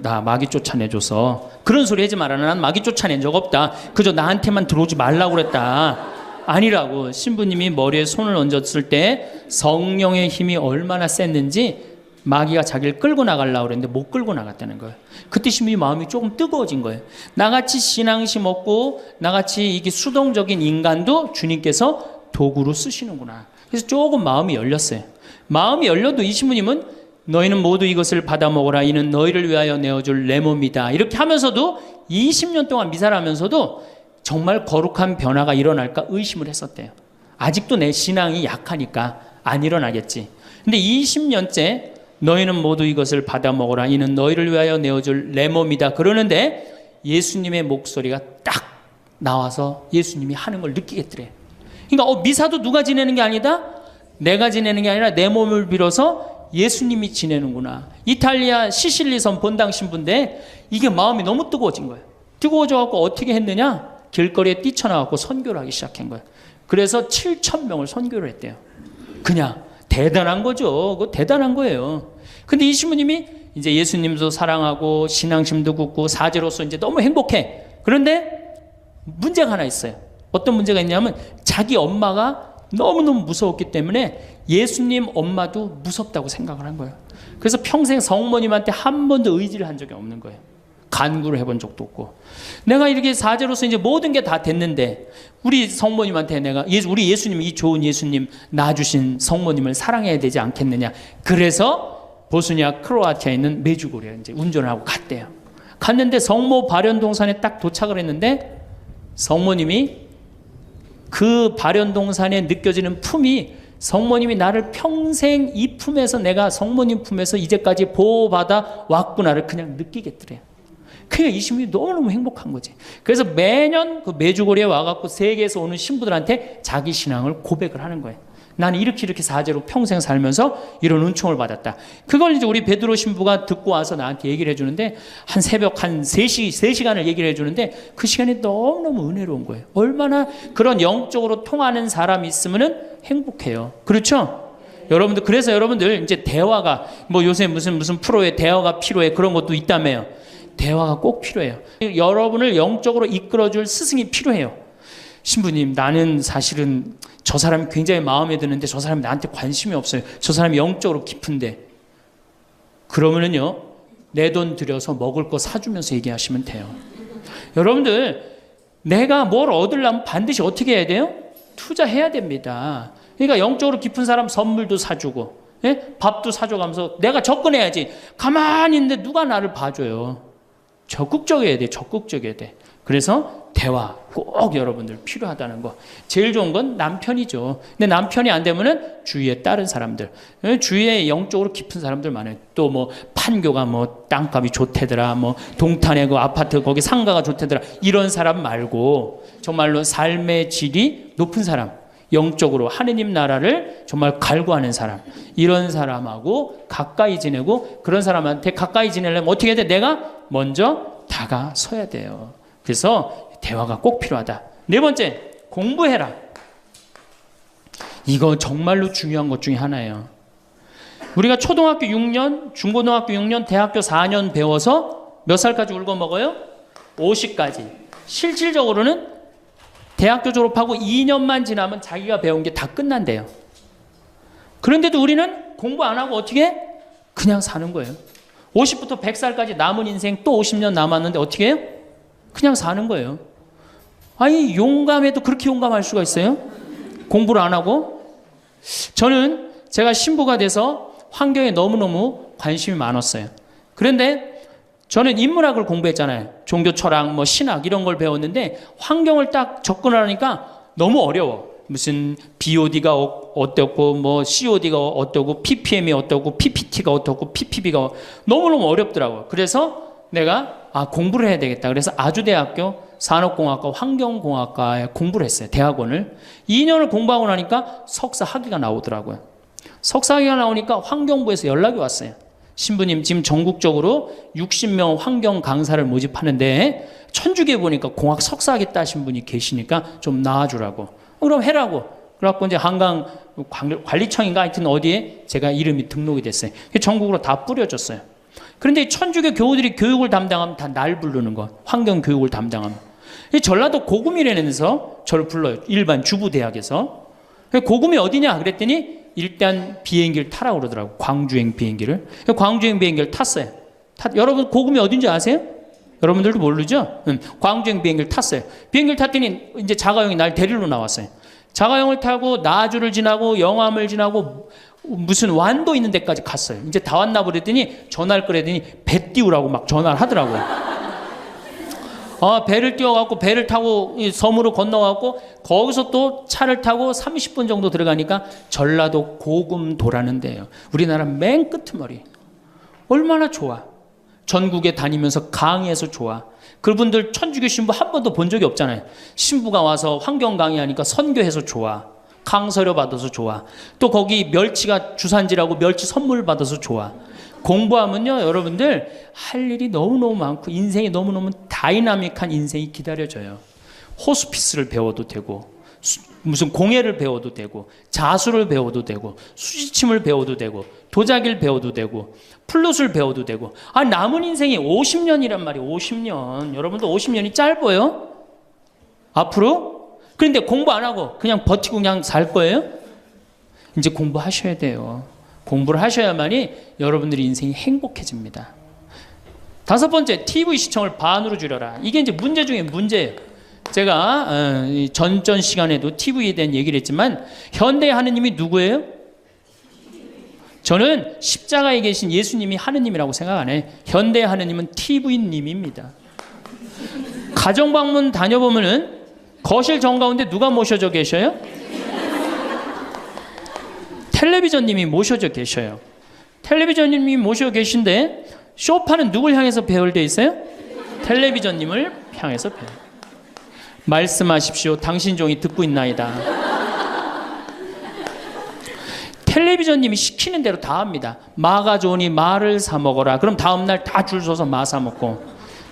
나 마귀 쫓아내줘서. 그런 소리 하지 마라. 난 마귀 쫓아낸 적 없다. 그저 나한테만 들어오지 말라고 그랬다. 아니라고. 신부님이 머리에 손을 얹었을 때 성령의 힘이 얼마나 셌는지 마귀가 자기를 끌고 나가려고 그랬는데 못 끌고 나갔다는 거예요. 그때 신부님 마음이 조금 뜨거워진 거예요. 나같이 신앙심 없고 나같이 이게 수동적인 인간도 주님께서 도구로 쓰시는구나. 그래서 조금 마음이 열렸어요. 마음이 열려도 이 신부님은 너희는 모두 이것을 받아 먹어라. 이는 너희를 위하여 내어줄 내 몸이다. 이렇게 하면서도 20년 동안 미사를 하면서도 정말 거룩한 변화가 일어날까 의심을 했었대요. 아직도 내 신앙이 약하니까 안 일어나겠지. 근데 20년째 너희는 모두 이것을 받아 먹어라. 이는 너희를 위하여 내어줄 내 몸이다. 그러는데 예수님의 목소리가 딱 나와서 예수님이 하는 걸 느끼겠더래. 그러니까 미사도 누가 지내는 게 아니다? 내가 지내는 게 아니라 내 몸을 빌어서 예수님이 지내는구나. 이탈리아 시실리섬 본당 신부인데 이게 마음이 너무 뜨거워진 거예요. 뜨거워져갖고 어떻게 했느냐? 길거리에 뛰쳐나와서 선교를 하기 시작한 거예요. 그래서 7,000명을 선교를 했대요. 그냥 대단한 거죠. 그거 대단한 거예요. 근데 이 신부님이 이제 예수님도 사랑하고 신앙심도 굳고 사제로서 이제 너무 행복해. 그런데 문제가 하나 있어요. 어떤 문제가 있냐면 자기 엄마가 너무너무 무서웠기 때문에 예수님 엄마도 무섭다고 생각을 한 거예요. 그래서 평생 성모님한테 한 번도 의지를 한 적이 없는 거예요. 간구를 해본 적도 없고. 내가 이렇게 사제로서 이제 모든 게 다 됐는데 우리 성모님한테 내가 우리 예수님, 이 좋은 예수님 낳아주신 성모님을 사랑해야 되지 않겠느냐. 그래서 보스니아 크로아티아에 있는 메주고리에 이제 운전을 하고 갔대요. 갔는데 성모 발현동산에 딱 도착을 했는데 성모님이 그 발현동산에 느껴지는 품이 성모님이 나를 평생 이 품에서 내가 성모님 품에서 이제까지 보호받아 왔구나를 그냥 느끼겠더래요. 그러니까 이 신부이 너무너무 행복한 거지. 그래서 매년 그 메주고리에 와갖고 세계에서 오는 신부들한테 자기 신앙을 고백을 하는 거예요. 나는 이렇게 사제로 평생 살면서 이런 은총을 받았다. 그걸 이제 우리 베드로 신부가 듣고 와서 나한테 얘기를 해주는데 한 새벽 한 3시간을 얘기를 해주는데 그 시간이 너무너무 은혜로운 거예요. 얼마나 그런 영적으로 통하는 사람이 있으면은 행복해요. 그렇죠? 여러분들, 그래서 여러분들 이제 대화가 뭐 요새 무슨 프로에 대화가 필요해 그런 것도 있다며요. 대화가 꼭 필요해요. 여러분을 영적으로 이끌어줄 스승이 필요해요. 신부님, 나는 사실은 저 사람이 굉장히 마음에 드는데 저 사람이 나한테 관심이 없어요. 저 사람이 영적으로 깊은데. 그러면은요, 내 돈 들여서 먹을 거 사주면서 얘기하시면 돼요. 여러분들, 내가 뭘 얻으려면 반드시 어떻게 해야 돼요? 투자해야 됩니다. 그러니까 영적으로 깊은 사람 선물도 사주고, 예? 밥도 사줘가면서 내가 접근해야지. 가만히 있는데 누가 나를 봐줘요. 적극적이어야 돼. 적극적이어야 돼. 그래서 대화 꼭 여러분들 필요하다는 거. 제일 좋은 건 남편이죠. 근데 남편이 안 되면은 주위에 다른 사람들, 주위에 영적으로 깊은 사람들 많아요. 또 뭐 판교가 뭐 땅값이 좋대더라, 뭐 동탄에 그 아파트 거기 상가가 좋대더라, 이런 사람 말고 정말로 삶의 질이 높은 사람, 영적으로 하느님 나라를 정말 갈구하는 사람, 이런 사람하고 가까이 지내고, 그런 사람한테 가까이 지내려면 어떻게 해야 돼? 내가 먼저 다가서야 돼요. 그래서 대화가 꼭 필요하다. 네 번째, 공부해라. 이거 정말로 중요한 것 중에 하나예요. 우리가 초등학교 6년, 중고등학교 6년, 대학교 4년 배워서 몇 살까지 울고 먹어요? 50까지. 실질적으로는 대학교 졸업하고 2년만 지나면 자기가 배운 게 다 끝난대요. 그런데도 우리는 공부 안 하고 어떻게 해? 그냥 사는 거예요. 50부터 100살까지 남은 인생 또 50년 남았는데 어떻게 해요? 그냥 사는 거예요. 아니, 용감해도 그렇게 용감할 수가 있어요? 공부를 안 하고? 저는 제가 신부가 돼서 환경에 너무너무 관심이 많았어요. 그런데 저는 인문학을 공부했잖아요. 종교 철학, 뭐 신학 이런 걸 배웠는데 환경을 딱 접근하니까 너무 어려워. 무슨 BOD가 어떻고, 뭐 COD가 어떻고, PPM이 어떻고, PPT가 어떻고, PPB가 너무너무 어렵더라고요. 그래서 내가 공부를 해야 되겠다. 그래서 아주대학교 산업공학과 환경공학과에 공부를 했어요. 대학원을. 2년을 공부하고 나니까 석사 학위가 나오더라고요. 석사 학위가 나오니까 환경부에서 연락이 왔어요. 신부님, 지금 전국적으로 60명 환경 강사를 모집하는데 천주교에 보니까 공학 석사 학위 따신 분이 계시니까 좀 나와주라고. 그럼 해라고. 그래갖고 이제 한강 관리청인가 하여튼 어디에 제가 이름이 등록이 됐어요. 전국으로 다 뿌려졌어요. 그런데 천주교 교우들이 교육을 담당하면 다 날 부르는 거. 환경 교육을 담당하면. 전라도 고구미라면서 저를 불러요. 일반 주부대학에서. 고구미 어디냐 그랬더니 일단 비행기를 타라고 그러더라고. 광주행 비행기를. 광주행 비행기를 탔어요. 여러분 고구미 어딘지 아세요? 여러분들도 모르죠? 광주행 비행기를 탔어요. 비행기를 탔더니 이제 자가용이 날 데리러 나왔어요. 자가용을 타고 나주를 지나고 영암을 지나고 무슨 완도 있는 데까지 갔어요. 이제 다 왔나 보랬더니 전화를 끌더니 배 띄우라고 막 전화를 하더라고요. 배를 띄워갖고 배를 타고 섬으로 건너갖고 거기서 또 차를 타고 30분 정도 들어가니까 전라도 고금도라는 데예요. 우리나라 맨 끄트머리. 얼마나 좋아. 전국에 다니면서 강의해서 좋아. 그분들 천주교 신부 한 번도 본 적이 없잖아요. 신부가 와서 환경 강의하니까 선교해서 좋아. 강서료 받아서 좋아. 또 거기 멸치가 주산지라고 멸치 선물 받아서 좋아. 공부하면요, 여러분들 할 일이 너무너무 많고 인생이 너무너무 다이나믹한 인생이 기다려져요. 호스피스를 배워도 되고 무슨 공예를 배워도 되고 자수를 배워도 되고 수지침을 배워도 되고 도자기를 배워도 되고 플룻을 배워도 되고 남은 인생이 50년이란 말이에요. 50년. 여러분도 50년이 짧아요? 앞으로? 그런데 공부 안 하고 그냥 버티고 그냥 살 거예요? 이제 공부하셔야 돼요. 공부를 하셔야만이 여러분들의 인생이 행복해집니다. 5번째, TV 시청을 반으로 줄여라. 이게 이제 문제 중에 문제예요. 제가 전전 시간에도 TV에 대한 얘기를 했지만 현대의 하느님이 누구예요? 저는 십자가에 계신 예수님이 하느님이라고 생각 안 해요. 현대의 하느님은 TV님입니다. 가정방문 다녀보면은 거실 정가운데 누가 모셔져 계셔요? 텔레비전님이 모셔져 계셔요. 텔레비전님이 모셔 계신데 소파는 누굴 향해서 배열되어 있어요? 텔레비전님을 향해서 배열. 말씀하십시오. 당신 종이 듣고 있나이다. 텔레비전님이 시키는 대로 다 합니다. 마가 좋으니 마를 사 먹어라. 그럼 다음날 다 줄 서서 마 사 먹고,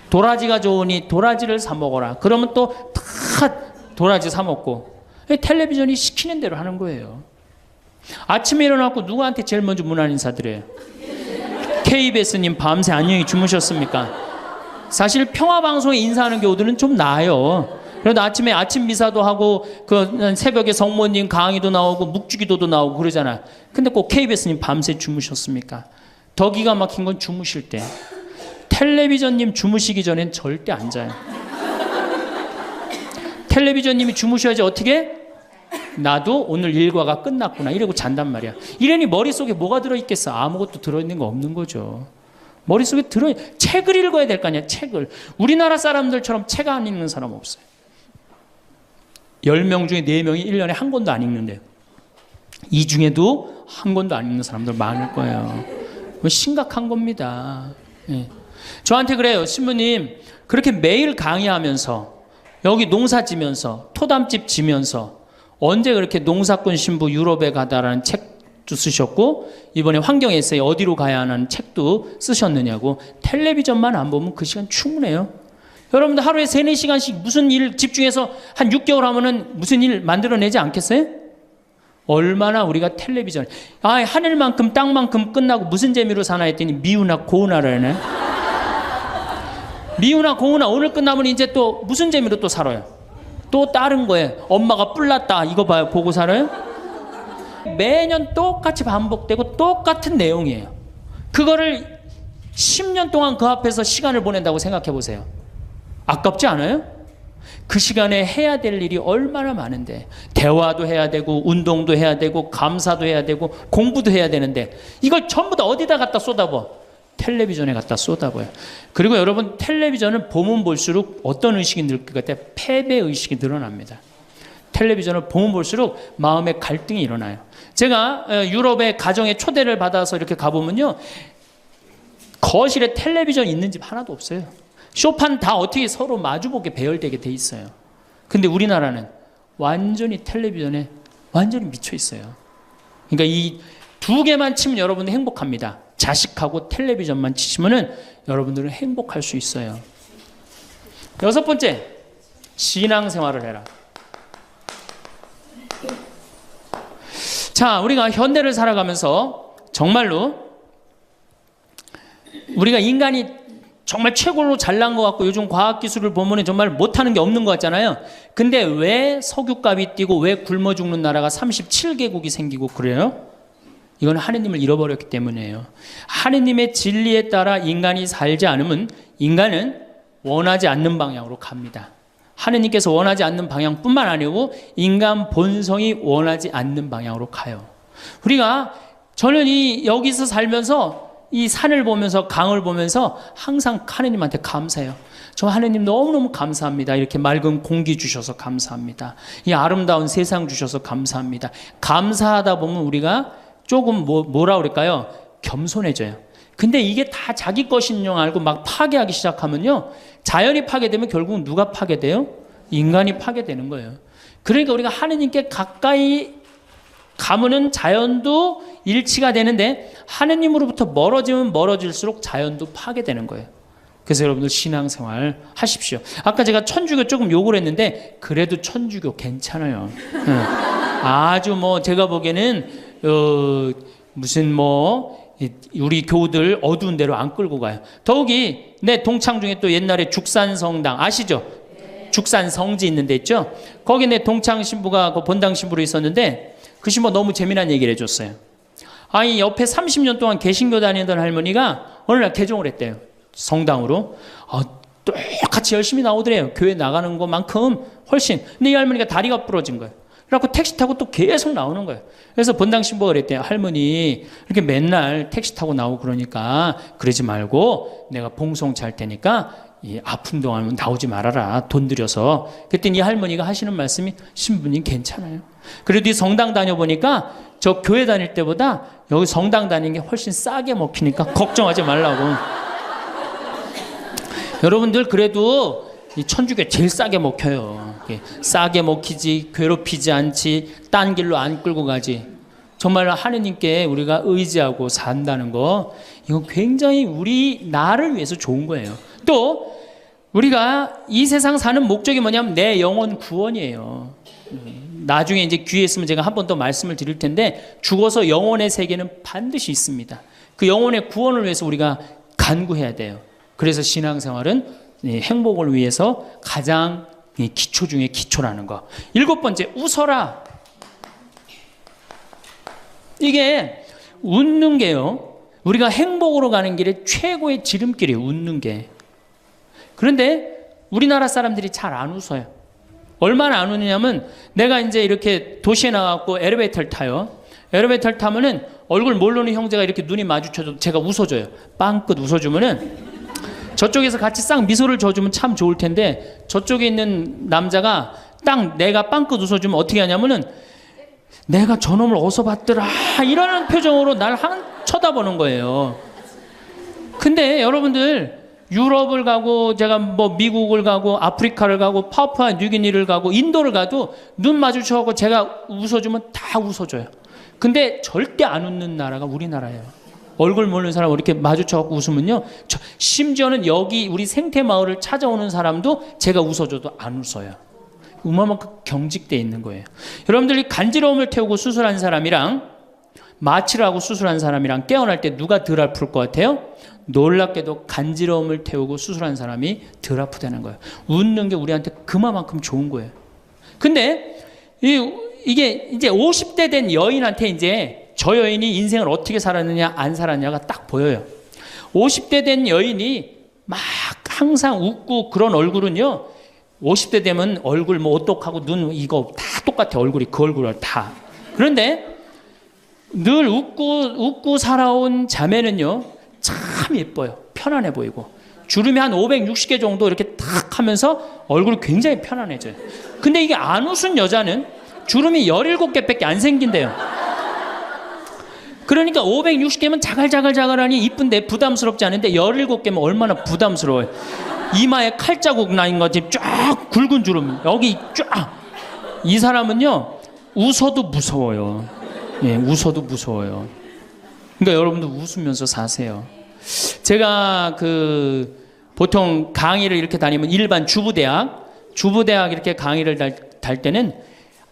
도라지가 좋으니 도라지를 사 먹어라. 그러면 또 다 도라지 사 먹고. 텔레비전이 시키는 대로 하는 거예요. 아침에 일어나고 누구한테 제일 먼저 문안 인사드려요? KBS님 밤새 안녕히 주무셨습니까? 사실 평화방송에 인사하는 경우들은 좀 나아요. 그래도 아침에 아침 미사도 하고 그 새벽에 성모님 강의도 나오고 묵주기도도 나오고 그러잖아. 근데 꼭 KBS님 밤새 주무셨습니까? 더 기가 막힌 건 주무실 때. 텔레비전님 주무시기 전엔 절대 안 자요. 텔레비전님이 주무셔야지 어떻게? 나도 오늘 일과가 끝났구나 이러고 잔단 말이야. 이러니 머릿속에 뭐가 들어있겠어? 아무것도 들어있는 거 없는 거죠. 머릿속에 책을 읽어야 될 거 아니야. 책을. 우리나라 사람들처럼 책 안 읽는 사람 없어요. 10명 중에 4명이 1년에 한 권도 안 읽는데요. 이 중에도 한 권도 안 읽는 사람들 많을 거예요. 심각한 겁니다. 예. 저한테 그래요. 신부님 그렇게 매일 강의하면서 여기 농사 지면서 토담집 지면서 언제 그렇게 농사꾼 신부 유럽에 가다라는 책도 쓰셨고 이번에 환경 에세이 어디로 가야 하는 책도 쓰셨느냐고. 텔레비전만 안 보면 그 시간 충분해요. 여러분들 하루에 3-4시간씩 무슨 일 집중해서 한 6개월 하면은 무슨 일 만들어내지 않겠어요? 얼마나 우리가 텔레비전 하늘만큼 땅만큼 끝나고 무슨 재미로 사나 했더니 미우나 고우나라네. 미우나 고우나 오늘 끝나면 이제 또 무슨 재미로 또 살아요? 또 다른 거예요. 엄마가 뿔났다 이거 봐요. 보고 살아요? 매년 똑같이 반복되고 똑같은 내용이에요. 그거를 10년 동안 그 앞에서 시간을 보낸다고 생각해 보세요. 아깝지 않아요? 그 시간에 해야 될 일이 얼마나 많은데 대화도 해야 되고 운동도 해야 되고 감사도 해야 되고 공부도 해야 되는데 이걸 전부 다 어디다 갖다 쏟아부어? 텔레비전에 갖다 쏟아부어요. 그리고 여러분 텔레비전을 보면 볼수록 어떤 의식이 늘 것 같아요? 패배의식이 늘어납니다. 텔레비전을 보면 볼수록 마음의 갈등이 일어나요. 제가 유럽의 가정에 초대를 받아서 이렇게 가보면요. 거실에 텔레비전 있는 집 하나도 없어요. 소파는 다 어떻게 서로 마주보게 배열되게 돼 있어요. 근데 우리나라는 완전히 텔레비전에 완전히 미쳐 있어요. 그러니까 이 두 개만 치면 여러분은 행복합니다. 자식하고 텔레비전만 치시면은 여러분들은 행복할 수 있어요. 6번째, 신앙생활을 해라. 자, 우리가 현대를 살아가면서 정말로 우리가 인간이 정말 최고로 잘난 것 같고 요즘 과학기술을 보면 정말 못하는 게 없는 것 같잖아요. 근데 왜 석유값이 뛰고 왜 굶어 죽는 나라가 37개국이 생기고 그래요? 이건 하느님을 잃어버렸기 때문이에요. 하느님의 진리에 따라 인간이 살지 않으면 인간은 원하지 않는 방향으로 갑니다. 하느님께서 원하지 않는 방향뿐만 아니고 인간 본성이 원하지 않는 방향으로 가요. 저는 여기서 살면서 이 산을 보면서 강을 보면서 항상 하느님한테 감사해요. 저 하느님 너무너무 감사합니다. 이렇게 맑은 공기 주셔서 감사합니다. 이 아름다운 세상 주셔서 감사합니다. 감사하다 보면 우리가 조금 뭐라 그럴까요? 겸손해져요. 근데 이게 다 자기 것인 줄 알고 막 파괴하기 시작하면요. 자연이 파괴되면 결국은 누가 파괴돼요? 인간이 파괴되는 거예요. 그러니까 우리가 하느님께 가까이 가면은 자연도 일치가 되는데 하느님으로부터 멀어지면 멀어질수록 자연도 파괴되는 거예요. 그래서 여러분들 신앙생활 하십시오. 아까 제가 천주교 조금 욕을 했는데 그래도 천주교 괜찮아요. 아주 뭐 제가 보기에는 무슨 뭐 우리 교우들 어두운 데로 안 끌고 가요. 더욱이 내 동창 중에 또 옛날에 죽산성당 아시죠? 죽산 성지 있는 데 있죠? 거기 내 동창 신부가 그 본당 신부로 있었는데 그 신부가 너무 재미난 얘기를 해줬어요. 아니 옆에 30년 동안 개신교 다니던 할머니가 어느 날 개종을 했대요. 성당으로. 똑같이 열심히 나오더래요. 교회 나가는 것만큼 훨씬. 근데 이 할머니가 다리가 부러진 거예요. 그래갖고 택시 타고 또 계속 나오는 거예요. 그래서 본당 신부가 그랬대요. 할머니 이렇게 맨날 택시 타고 나오고 그러니까 그러지 말고 내가 봉송 잘 테니까 이 아픈 동안 나오지 말아라. 돈 들여서. 그랬더니 이 할머니가 하시는 말씀이 신부님 괜찮아요. 그래도 이 성당 다녀보니까 저 교회 다닐 때보다 여기 성당 다니는 게 훨씬 싸게 먹히니까 걱정하지 말라고. 여러분들 그래도 이 천주교 제일 싸게 먹혀요. 싸게 먹히지 괴롭히지 않지 딴 길로 안 끌고 가지. 정말 하느님께 우리가 의지하고 산다는 거 이건 굉장히 우리 나를 위해서 좋은 거예요. 또 우리가 이 세상 사는 목적이 뭐냐면 내 영혼 구원이에요. 나중에 이제 기회 있으면 제가 한 번 더 말씀을 드릴 텐데 죽어서 영혼의 세계는 반드시 있습니다. 그 영혼의 구원을 위해서 우리가 간구해야 돼요. 그래서 신앙생활은 행복을 위해서 가장 기초 중에 기초라는 거. 7번째, 웃어라. 이게 웃는 게요. 우리가 행복으로 가는 길에 최고의 지름길이에요. 웃는 게. 그런데 우리나라 사람들이 잘 안 웃어요. 얼마나 안 웃느냐면 내가 이제 이렇게 도시에 나가고 엘리베이터를 타요. 엘리베이터를 타면은 얼굴 모르는 형제가 이렇게 눈이 마주쳐도 제가 웃어줘요. 빵긋 웃어주면은 저쪽에서 같이 싹 미소를 줘주면 참 좋을 텐데 저쪽에 있는 남자가 딱 내가 빵긋 웃어주면 어떻게 하냐면은 내가 저놈을 어디서 봤더라 이러는 표정으로 날 쳐다보는 거예요. 근데 여러분들 유럽을 가고 제가 뭐 미국을 가고 아프리카를 가고 파푸아 뉴기니를 가고 인도를 가도 눈 마주쳐서 제가 웃어주면 다 웃어줘요. 근데 절대 안 웃는 나라가 우리나라예요. 얼굴 모르는 사람 이렇게 마주쳐서 웃으면요. 심지어는 여기 우리 생태마을을 찾아오는 사람도 제가 웃어줘도 안 웃어요. 그만큼 경직되어 있는 거예요. 여러분들이 간지러움을 태우고 수술한 사람이랑 마취를 하고 수술한 사람이랑 깨어날 때 누가 덜 아플 것 같아요? 놀랍게도 간지러움을 태우고 수술한 사람이 덜 아프다는 거예요. 웃는 게 우리한테 그만큼 좋은 거예요. 근데 이게 이제 50대 된 여인한테 이제 저 여인이 인생을 어떻게 살았느냐 안 살았냐가 딱 보여요. 50대 된 여인이 막 항상 웃고 그런 얼굴은요. 50대 되면 얼굴 뭐 오똑하고 눈 이거 다 똑같아. 얼굴이 그 얼굴을 다. 그런데 늘 웃고 살아온 자매는요. 참 예뻐요. 편안해 보이고. 주름이 한 560개 정도 이렇게 탁 하면서 얼굴이 굉장히 편안해져요. 근데 이게 안 웃은 여자는 주름이 17개밖에 안 생긴대요. 그러니까 560개면 자갈자갈자갈하니 이쁜데 부담스럽지 않은데 17개면 얼마나 부담스러워요. 이마에 칼자국 나인 거지 쫙 굵은 주름 여기 쫙. 이 사람은요 웃어도 무서워요. 예, 웃어도 무서워요. 그러니까 여러분도 웃으면서 사세요. 제가 보통 강의를 이렇게 다니면 일반 주부대학 이렇게 강의를 달 때는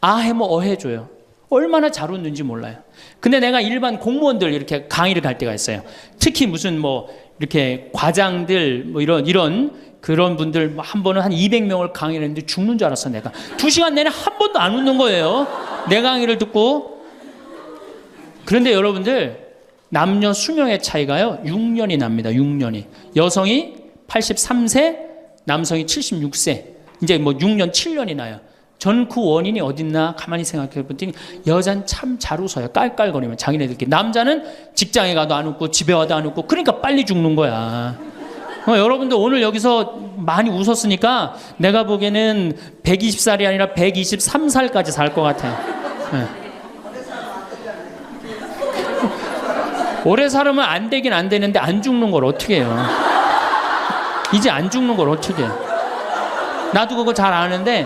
아해모 어해줘요. 얼마나 잘 웃는지 몰라요. 근데 내가 일반 공무원들 이렇게 강의를 갈 때가 있어요. 특히 무슨 뭐 이렇게 과장들 뭐 이런 그런 분들 한 번은 한 200명을 강의를 했는데 죽는 줄 알았어 내가. 2시간 내내 한 번도 안 웃는 거예요. 내 강의를 듣고. 그런데 여러분들 남녀 수명의 차이가요 6년이 납니다. 6년이. 여성이 83세, 남성이 76세. 이제 뭐 6년, 7년이 나요. 전 그 원인이 어딨나 가만히 생각해 보더니 여자는 참 잘 웃어요. 깔깔거리면 자기네들끼리. 남자는 직장에 가도 안 웃고 집에 와도 안 웃고 그러니까 빨리 죽는 거야. 여러분들 오늘 여기서 많이 웃었으니까 내가 보기에는 120살이 아니라 123살까지 살 것 같아요. 네. 오래 살으면 안 되긴 안 되는데 안 죽는 걸 어떻게 해요? 이제 안 죽는 걸 어떻게 해요? 나도 그거 잘 아는데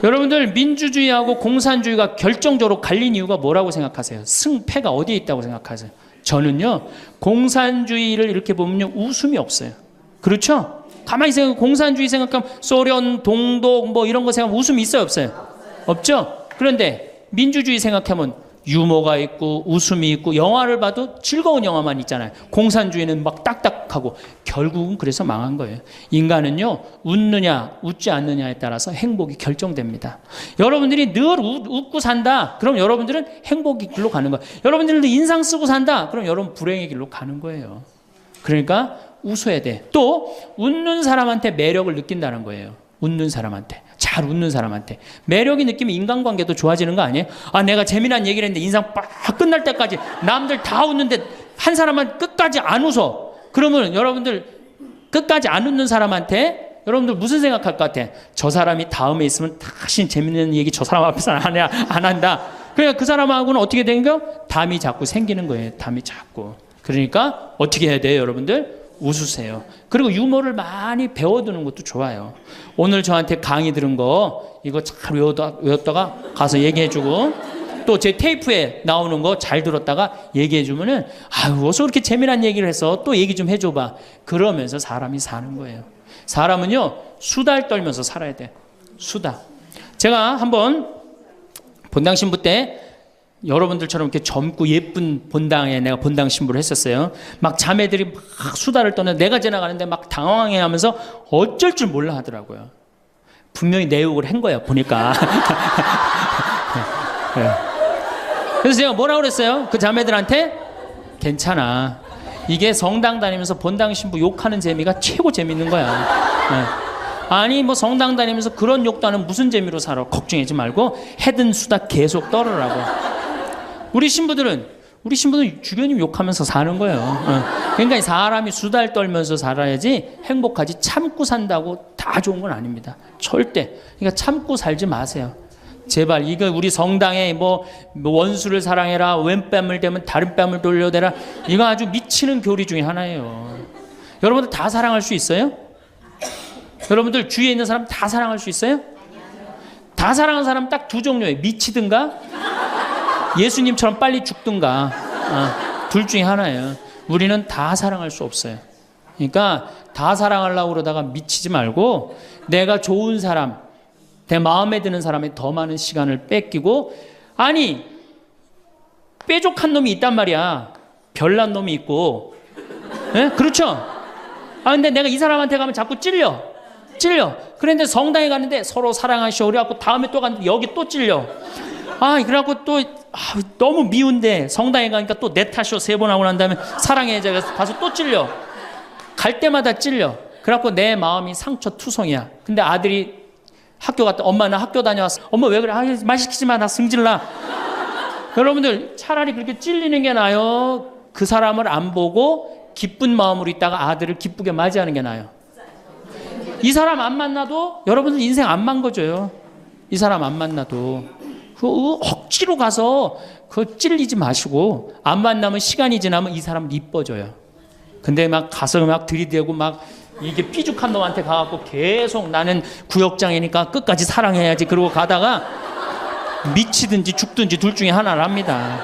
여러분들 민주주의하고 공산주의가 결정적으로 갈린 이유가 뭐라고 생각하세요? 승패가 어디에 있다고 생각하세요? 저는요, 공산주의를 이렇게 보면요, 웃음이 없어요. 그렇죠? 가만히 생각하면 공산주의 생각하면 소련, 동독 뭐 이런 거 생각하면 웃음이 있어요, 없어요? 없죠? 그런데 민주주의 생각하면 유머가 있고 웃음이 있고 영화를 봐도 즐거운 영화만 있잖아요. 공산주의는 막 딱딱하고 결국은 그래서 망한 거예요. 인간은요, 웃느냐 웃지 않느냐에 따라서 행복이 결정됩니다. 여러분들이 늘 웃고 산다, 그럼 여러분들은 행복의 길로 가는 거예요. 여러분들도 인상 쓰고 산다, 그럼 여러분 불행의 길로 가는 거예요. 그러니까 웃어야 돼. 또 웃는 사람한테 매력을 느낀다는 거예요. 웃는 사람한테, 잘 웃는 사람한테 매력이 느끼면 인간관계도 좋아지는 거 아니에요? 아, 내가 재미난 얘기를 했는데 인상 빡 끝날 때까지 남들 다 웃는데 한 사람만 끝까지 안 웃어. 그러면 여러분들 끝까지 안 웃는 사람한테 여러분들 무슨 생각할 것 같아? 저 사람이 다음에 있으면 다시 재밌는 얘기 저 사람 앞에서는 안 한다. 그러니까 그 사람하고는 어떻게 되는 거예요? 담이 자꾸 생기는 거예요. 담이 자꾸. 그러니까 어떻게 해야 돼요, 여러분들? 웃으세요. 그리고 유머를 많이 배워두는 것도 좋아요. 오늘 저한테 강의 들은 거 이거 잘 외웠다가 가서 얘기해주고, 또 제 테이프에 나오는 거 잘 들었다가 얘기해주면은, 아유, 어서 그렇게 재미난 얘기를 해서 또 얘기 좀 해줘봐. 그러면서 사람이 사는 거예요. 사람은요, 수다를 떨면서 살아야 돼. 수다. 제가 한번 본당 신부 때 여러분들처럼 이렇게 젊고 예쁜 본당에 내가 본당 신부를 했었어요. 막 자매들이 막 수다를 떠는, 내가 지나가는데 막 당황해 하면서 어쩔 줄 몰라 하더라고요. 분명히 내 욕을 한 거예요, 보니까. 그래서 제가 뭐라고 그랬어요? 그 자매들한테, 괜찮아. 이게 성당 다니면서 본당 신부 욕하는 재미가 최고 재밌는 거야. 아니 뭐 성당 다니면서 그런 욕도 하는 무슨 재미로 살아. 걱정하지 말고 해든 수다 계속 떨으라고. 우리 신부들은 주교님 욕하면서 사는 거예요. 그러니까 사람이 수다를 떨면서 살아야지 행복하지, 참고 산다고 다 좋은 건 아닙니다. 절대. 그러니까 참고 살지 마세요. 제발. 이거 우리 성당에 뭐 원수를 사랑해라, 왼뺨을 대면 다른 뺨을 돌려대라, 이거 아주 미치는 교리 중에 하나예요. 여러분들 다 사랑할 수 있어요? 여러분들 주위에 있는 사람 다 사랑할 수 있어요? 다 사랑하는 사람 딱 두 종류예요. 미치든가 예수님처럼 빨리 죽든가. 둘 중에 하나예요. 우리는 다 사랑할 수 없어요. 그러니까 다 사랑하려고 그러다가 미치지 말고, 내가 좋은 사람, 내 마음에 드는 사람에 더 많은 시간을 뺏기고, 아니 뾰족한 놈이 있단 말이야. 별난 놈이 있고. 네? 그렇죠? 아, 근데 내가 이 사람한테 가면 자꾸 찔려. 그런데 성당에 가는데 서로 사랑하시오 그래갖고 다음에 또 갔는데 여기 또 찔려. 아, 그래갖고 또 너무 미운데 성당에 가니까 또 내 탓이오 3번 하고 난 다음에 사랑해 가서 또 찔려. 갈 때마다 찔려. 그래갖고 내 마음이 상처투성이야. 근데 아들이 학교 갔다, 엄마 나 학교 다녀왔어. 엄마 왜 그래? 아, 말 시키지 마, 나 승질나. 여러분들 차라리 그렇게 찔리는 게 나아요. 그 사람을 안 보고 기쁜 마음으로 있다가 아들을 기쁘게 맞이하는 게 나아요. 이 사람 안 만나도 여러분들 인생 안 망가져요. 이 사람 안 만나도 억지로 가서 그 찔리지 마시고, 안 만나면 시간이 지나면 이 사람 이뻐져요. 근데 막 가서 막 들이대고 막 이게 삐죽한 놈한테 가갖고 계속 나는 구역장이니까 끝까지 사랑해야지 그러고 가다가 미치든지 죽든지 둘 중에 하나를 합니다.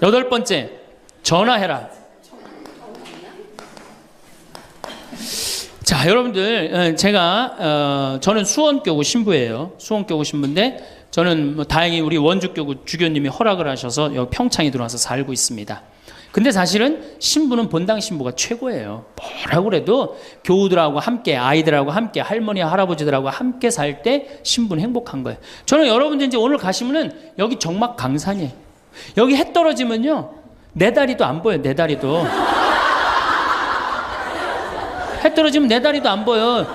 8번째, 전화해라. 자, 여러분들, 제가 저는 수원교구 신부예요. 수원교구 신부인데, 저는 뭐 다행히 우리 원주교구 주교님이 허락을 하셔서 여기 평창에 들어와서 살고 있습니다. 근데 사실은 신부는 본당 신부가 최고예요. 뭐라고 그래도 교우들하고 함께, 아이들하고 함께, 할머니 할아버지들하고 함께 살 때 신부는 행복한 거예요. 저는 여러분들 이제 오늘 가시면은 여기 정막 강산이에요. 여기 해 떨어지면요, 내 다리도 안 보여요. 내 다리도. 해 떨어지면 내 다리도 안 보여.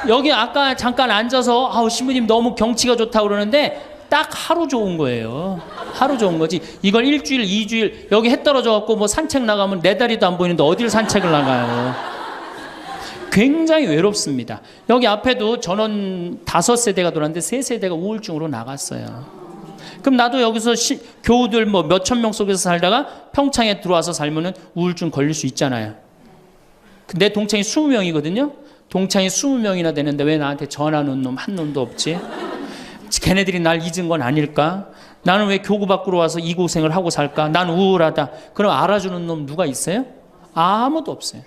여기 아까 잠깐 앉아서 아우 신부님 너무 경치가 좋다고 그러는데 딱 하루 좋은 거예요. 하루 좋은 거지. 이걸 일주일, 2주일 여기 해 떨어져 갖고 뭐 산책 나가면 내 다리도 안 보이는데 어딜 산책을 나가요. 굉장히 외롭습니다. 여기 앞에도 전원 5세대가 돌았는데 3세대가 우울증으로 나갔어요. 그럼 나도 여기서 교우들 뭐 몇천 명 속에서 살다가 평창에 들어와서 살면은 우울증 걸릴 수 있잖아요. 내 동창이 20명이거든요. 동창이 20명이나 되는데 왜 나한테 전화 놓은 놈 한 놈도 없지? 걔네들이 날 잊은 건 아닐까? 나는 왜 교구 밖으로 와서 이 고생을 하고 살까? 난 우울하다. 그럼 알아주는 놈 누가 있어요? 아무도 없어요.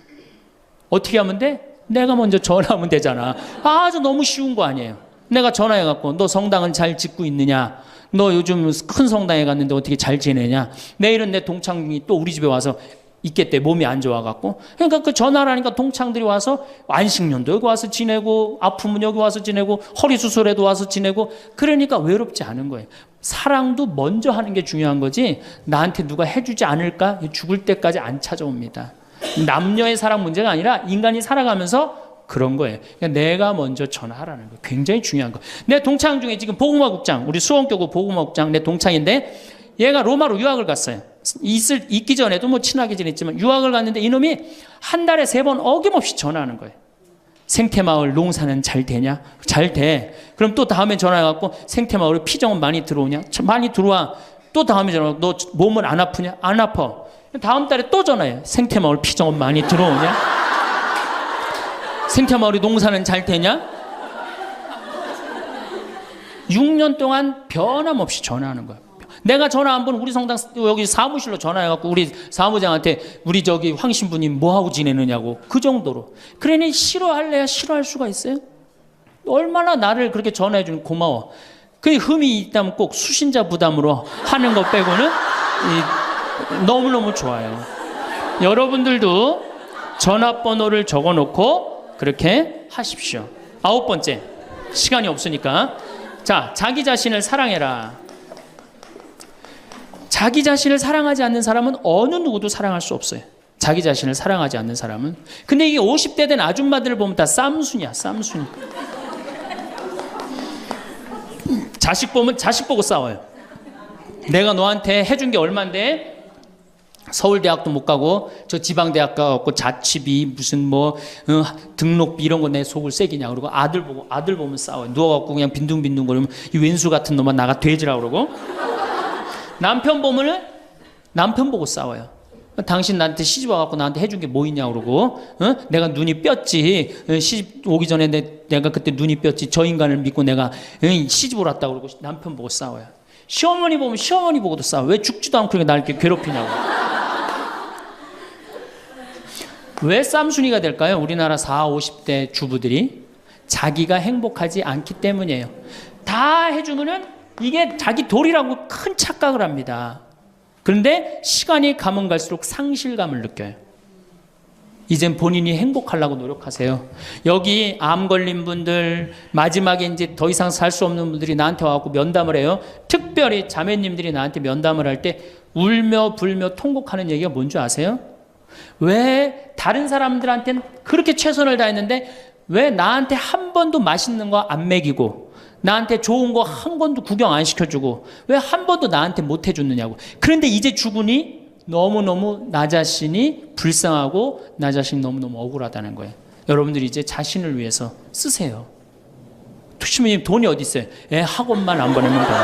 어떻게 하면 돼? 내가 먼저 전화하면 되잖아. 아주 너무 쉬운 거 아니에요. 내가 전화해갖고 너 성당은 잘 짓고 있느냐? 너 요즘 큰 성당에 갔는데 어떻게 잘 지내냐? 내일은 내 동창이 또 우리 집에 와서 있겠대. 몸이 안 좋아갖고. 그러니까 그 전화를 하니까 동창들이 와서 안식년도 여기 와서 지내고 아프면 여기 와서 지내고 허리 수술에도 와서 지내고 그러니까 외롭지 않은 거예요. 사랑도 먼저 하는 게 중요한 거지 나한테 누가 해주지 않을까? 죽을 때까지 안 찾아옵니다. 남녀의 사랑 문제가 아니라 인간이 살아가면서 그런 거예요. 그러니까 내가 먼저 전화하라는 거 굉장히 중요한 거. 내 동창 중에 지금 보구마국장 우리 수원교구 보구마국장 내 동창인데 얘가 로마로 유학을 갔어요. 있기 전에도 뭐 친하게 지냈지만 유학을 갔는데 이놈이 한 달에 3번 어김없이 전화하는 거예요. 생태마을 농사는 잘 되냐? 잘 돼. 그럼 또 다음에 전화해갖고 생태마을에 피정은 많이 들어오냐? 많이 들어와. 또 다음에 전화하고 너 몸은 안 아프냐? 안 아파. 다음 달에 또 전화해. 생태마을 피정은 많이 들어오냐? 생태마을이 농사는 잘 되냐? 6년 동안 변함없이 전화하는 거야. 내가 전화 한 번 우리 성당 여기 사무실로 전화해갖고 우리 사무장한테 우리 저기 황 신부님 뭐하고 지내느냐고 그 정도로. 그러니 싫어할래야 싫어할 수가 있어요? 얼마나 나를 그렇게 전화해주는 고마워. 그 흠이 있다면 꼭 수신자 부담으로 하는 것 빼고는 너무너무 좋아요. 여러분들도 전화번호를 적어놓고 그렇게 하십시오. 9번째 시간이 없으니까 자 자기 자신을 사랑해라. 자기 자신을 사랑하지 않는 사람은 어느 누구도 사랑할 수 없어요. 자기 자신을 사랑하지 않는 사람은. 근데 이게 50대 된 아줌마들을 보면 다 쌈순이야. 쌈순이. 자식 보면 자식 보고 싸워요. 내가 너한테 해준 게 얼만데 서울대학도 못 가고 저 지방대학 가고 자취비 무슨 뭐 등록비 이런 거 내 속을 새기냐 그러고 아들 보면 싸워요. 누워갖고 그냥 빈둥빈둥 거리면 이 왼수 같은 놈아 나가 돼지라 그러고 남편 보면은 남편 보고 싸워요. 당신 나한테 시집 와갖고 나한테 해준 게 뭐 있냐 그러고 내가 눈이 뼈지 시집 오기 전에 내가 그때 눈이 뼈지 저 인간을 믿고 내가 시집을 왔다 그러고 남편 보고 싸워요. 시어머니 보면 시어머니 보고도 싸워. 왜 죽지도 않고 나를 이렇게 괴롭히냐고. 왜 쌈순이가 될까요? 우리나라 40, 50대 주부들이 자기가 행복하지 않기 때문이에요. 다 해주면은 이게 자기 도리라고 큰 착각을 합니다. 그런데 시간이 가면 갈수록 상실감을 느껴요. 이젠 본인이 행복하려고 노력하세요. 여기 암 걸린 분들 마지막에 이제 더 이상 살 수 없는 분들이 나한테 와갖고 면담을 해요. 특별히 자매님들이 나한테 면담을 할 때 울며 불며 통곡하는 얘기가 뭔지 아세요? 왜 다른 사람들한테는 그렇게 최선을 다했는데 왜 나한테 한 번도 맛있는 거 안 먹이고 나한테 좋은 거 한 번도 구경 안 시켜주고 왜 한 번도 나한테 못 해줬느냐고. 그런데 이제 죽으니 너무너무 나 자신이 불쌍하고 나 자신이 너무너무 억울하다는 거예요. 여러분들이 이제 자신을 위해서 쓰세요. 시부님 돈이 어디 있어요? 학원만 안 보내면 돼요.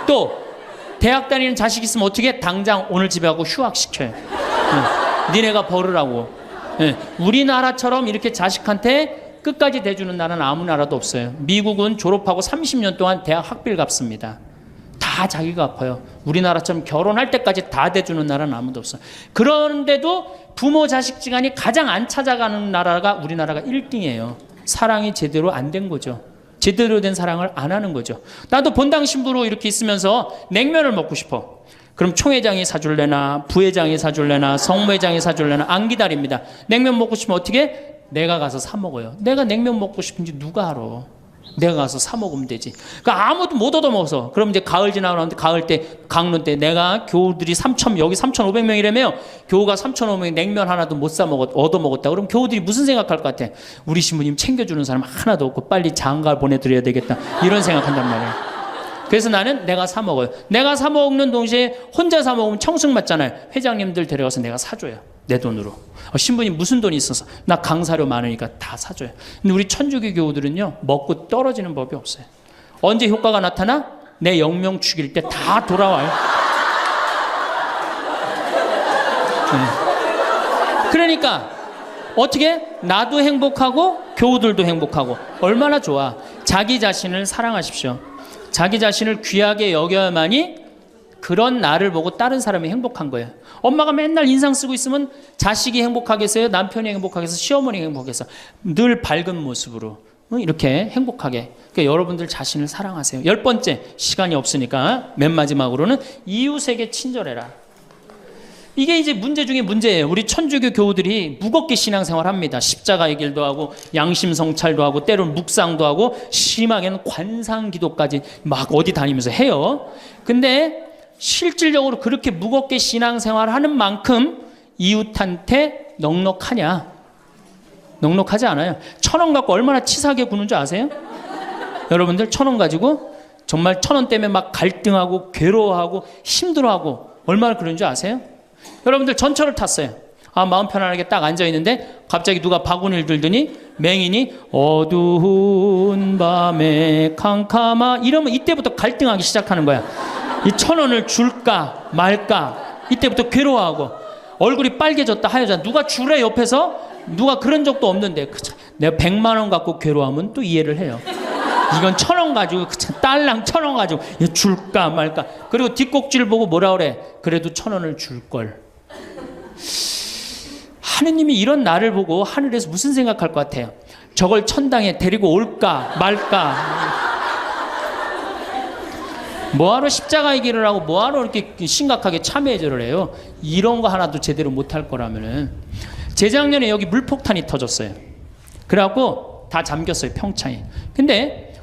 또 대학 다니는 자식 있으면 어떻게 당장 오늘 집에 가고 휴학시켜요. 니네가 벌으라고. 우리나라처럼 이렇게 자식한테 끝까지 대주는 나라는 아무 나라도 없어요. 미국은 졸업하고 30년 동안 대학 학비를 갚습니다. 다 자기가 갚아요. 우리나라처럼 결혼할 때까지 다 대주는 나라는 아무도 없어요. 그런데도 부모 자식 지간이 가장 안 찾아가는 나라가 우리나라가 1등이에요. 사랑이 제대로 안 된 거죠. 제대로 된 사랑을 안 하는 거죠. 나도 본당 신부로 이렇게 있으면서 냉면을 먹고 싶어. 그럼 총회장이 사줄래나 부회장이 사줄래나 성모회장이 사줄래나 안 기다립니다. 냉면 먹고 싶으면 어떻게? 내가 가서 사 먹어요. 내가 냉면 먹고 싶은지 누가 알아? 내가 가서 사 먹으면 되지. 그러니까 아무도 못 얻어먹어서. 그럼 이제 가을 지나고 나는데 가을 때 강론 때 내가 교우들이 여기 3,500명이라며 교우가 3,500명 냉면 하나도 못 사 먹었 얻어먹었다. 그럼 교우들이 무슨 생각할 것 같아? 우리 신부님 챙겨주는 사람 하나도 없고 빨리 장가 보내드려야 되겠다. 이런 생각한단 말이에요. 그래서 나는 내가 사 먹어요. 내가 사 먹는 동시에 혼자 사 먹으면 청승 맞잖아요. 회장님들 데려가서 내가 사줘요. 내 돈으로. 신부님 무슨 돈이 있어서? 나 강사료 많으니까 다 사줘요. 근데 우리 천주교 교우들은요 먹고 떨어지는 법이 없어요. 언제 효과가 나타나? 내 영명 죽일 때 다 돌아와요. 그러니까 어떻게? 나도 행복하고 교우들도 행복하고 얼마나 좋아. 자기 자신을 사랑하십시오. 자기 자신을 귀하게 여겨야만이 그런 나를 보고 다른 사람이 행복한 거예요. 엄마가 맨날 인상 쓰고 있으면 자식이 행복하겠어요? 남편이 행복하겠어요? 시어머니가 행복하겠어요? 늘 밝은 모습으로 이렇게 행복하게. 그러니까 여러분들 자신을 사랑하세요. 10번째, 시간이 없으니까 맨 마지막으로는 이웃에게 친절해라. 이게 이제 문제 중에 문제예요. 우리 천주교 교우들이 무겁게 신앙생활 합니다. 십자가의 길도 하고 양심 성찰도 하고 때로는 묵상도 하고 심하게는 관상기도까지 막 어디 다니면서 해요. 근데 실질적으로 그렇게 무겁게 신앙생활 하는 만큼 이웃한테 넉넉하냐? 넉넉하지 않아요. 1,000원 갖고 얼마나 치사하게 구는 줄 아세요? 여러분들 1,000원 가지고 정말 1,000원 때문에 막 갈등하고 괴로워하고 힘들어하고 얼마나 그런 줄 아세요? 여러분들 전철을 탔어요. 마음 편안하게 딱 앉아있는데 갑자기 누가 바구니를 들더니 맹인이 어두운 밤에 캄캄하 이러면 이때부터 갈등하기 시작하는 거야. 이 1,000원을 줄까 말까 이때부터 괴로워하고 얼굴이 빨개졌다 하여졌다. 누가 주래 옆에서? 누가 그런 적도 없는데 내가 100만 원 갖고 괴로워하면 또 이해를 해요. 이건 1,000원 가지고 딸랑 1,000원 가지고 줄까 말까. 그리고 뒷꼭지를 보고 뭐라 그래? 그래도 1,000원을 줄걸. 하느님이 이런 나를 보고 하늘에서 무슨 생각할 것 같아요? 저걸 천당에 데리고 올까 말까. 뭐하러 십자가의 길을 하고 뭐하러 이렇게 심각하게 참회절을 해요? 이런 거 하나도 제대로 못할 거라면은. 재작년에 여기 물폭탄이 터졌어요. 그래갖고 다 잠겼어요, 평창에. 근데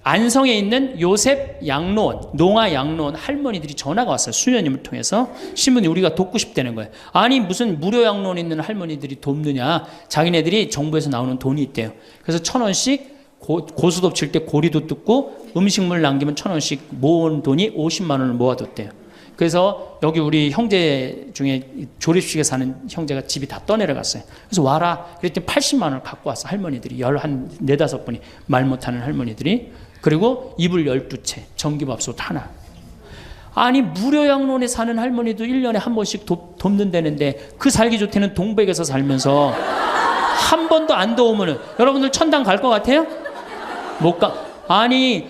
안성에 있는 요셉 양로원, 농아 양로원 할머니들이 전화가 왔어요. 수녀님을 통해서. 신부님 우리가 돕고 싶다는 거예요. 아니 무슨 무료 양로원 있는 할머니들이 돕느냐. 자기네들이 정부에서 나오는 돈이 있대요. 그래서 1,000원씩 고수톱 칠 때 고리도 뜯고 음식물 남기면 1,000원씩 모은 돈이 50만 원을 모아뒀대요. 그래서 여기 우리 형제 중에 조립식에 사는 형제가 집이 다 떠내려갔어요. 그래서 와라. 그랬더니 80만 원을 갖고 왔어. 할머니들이. 한 4, 5분이 말 못하는 할머니들이. 그리고 이불 12채, 전기밥솥 하나. 아니 무료 양론에 사는 할머니도 1년에 한 번씩 돕는다는데 그 살기 좋다는 동백에서 살면서 한 번도 안 도우면은 여러분들 천당 갈 것 같아요? 못 가. 아니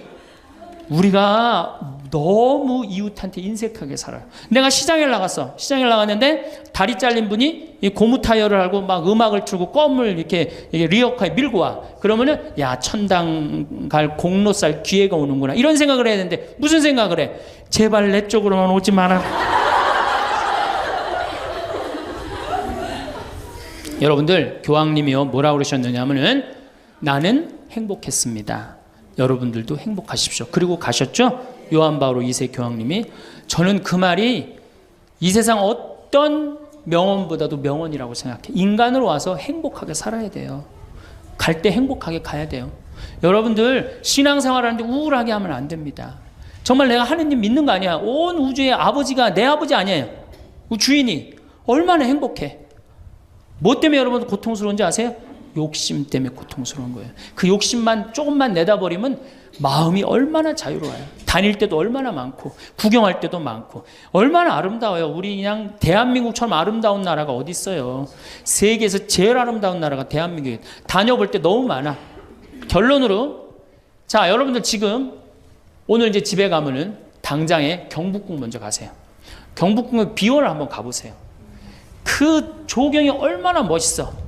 우리가 너무 이웃한테 인색하게 살아요. 내가 시장에 나갔어. 시장에 나갔는데 다리 잘린 분이 이 고무 타이어를 하고 막 음악을 틀고 껌을 이렇게 리어카에 밀고 와. 그러면은 야 천당 갈 공로살 기회가 오는구나. 이런 생각을 해야 되는데 무슨 생각을 해? 제발 내 쪽으로만 오지 마라. 여러분들 교황님이요 뭐라고 그러셨느냐면은 나는 행복했습니다. 여러분들도 행복하십시오. 그리고 가셨죠? 요한 바오로 2세 교황님이. 저는 그 말이 이 세상 어떤 명언보다도 명언이라고 생각해. 인간으로 와서 행복하게 살아야 돼요. 갈 때 행복하게 가야 돼요. 여러분들 신앙생활하는데 우울하게 하면 안 됩니다. 정말 내가 하느님 믿는 거 아니야. 온 우주의 아버지가 내 아버지 아니에요. 주인이 얼마나 행복해. 뭐 때문에 여러분 고통스러운지 아세요? 욕심 때문에 고통스러운 거예요. 그 욕심만 조금만 내다버리면 마음이 얼마나 자유로워요. 다닐 때도 얼마나 많고 구경할 때도 많고 얼마나 아름다워요. 우리 그냥 대한민국처럼 아름다운 나라가 어디 있어요. 세계에서 제일 아름다운 나라가 대한민국이에요. 다녀볼 때 너무 많아. 결론으로 자 여러분들 지금 오늘 이제 집에 가면은 당장에 경복궁 먼저 가세요. 경복궁의 비원을 한번 가보세요. 그 조경이 얼마나 멋있어.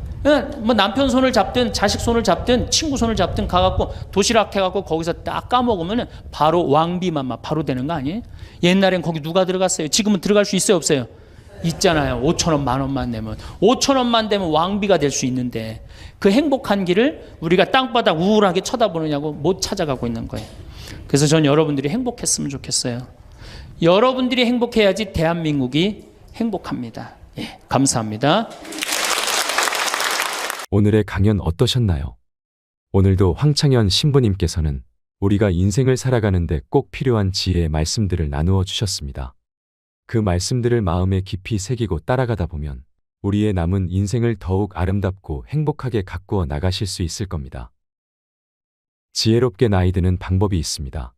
뭐 남편 손을 잡든 자식 손을 잡든 친구 손을 잡든 가갖고 도시락 해갖고 거기서 딱 까먹으면 바로 왕비만 바로 되는 거 아니에요? 옛날엔 거기 누가 들어갔어요? 지금은 들어갈 수 있어요 없어요? 있잖아요. 5,000원 10,000원만 내면 5,000원만 되면 왕비가 될 수 있는데 그 행복한 길을 우리가 땅바닥 우울하게 쳐다보느냐고 못 찾아가고 있는 거예요. 그래서 전 여러분들이 행복했으면 좋겠어요. 여러분들이 행복해야지 대한민국이 행복합니다. 예, 감사합니다. 오늘의 강연 어떠셨나요? 오늘도 황창현 신부님께서는 우리가 인생을 살아가는데 꼭 필요한 지혜의 말씀들을 나누어 주셨습니다. 그 말씀들을 마음에 깊이 새기고 따라가다 보면 우리의 남은 인생을 더욱 아름답고 행복하게 가꾸어 나가실 수 있을 겁니다. 지혜롭게 나이 드는 방법이 있습니다.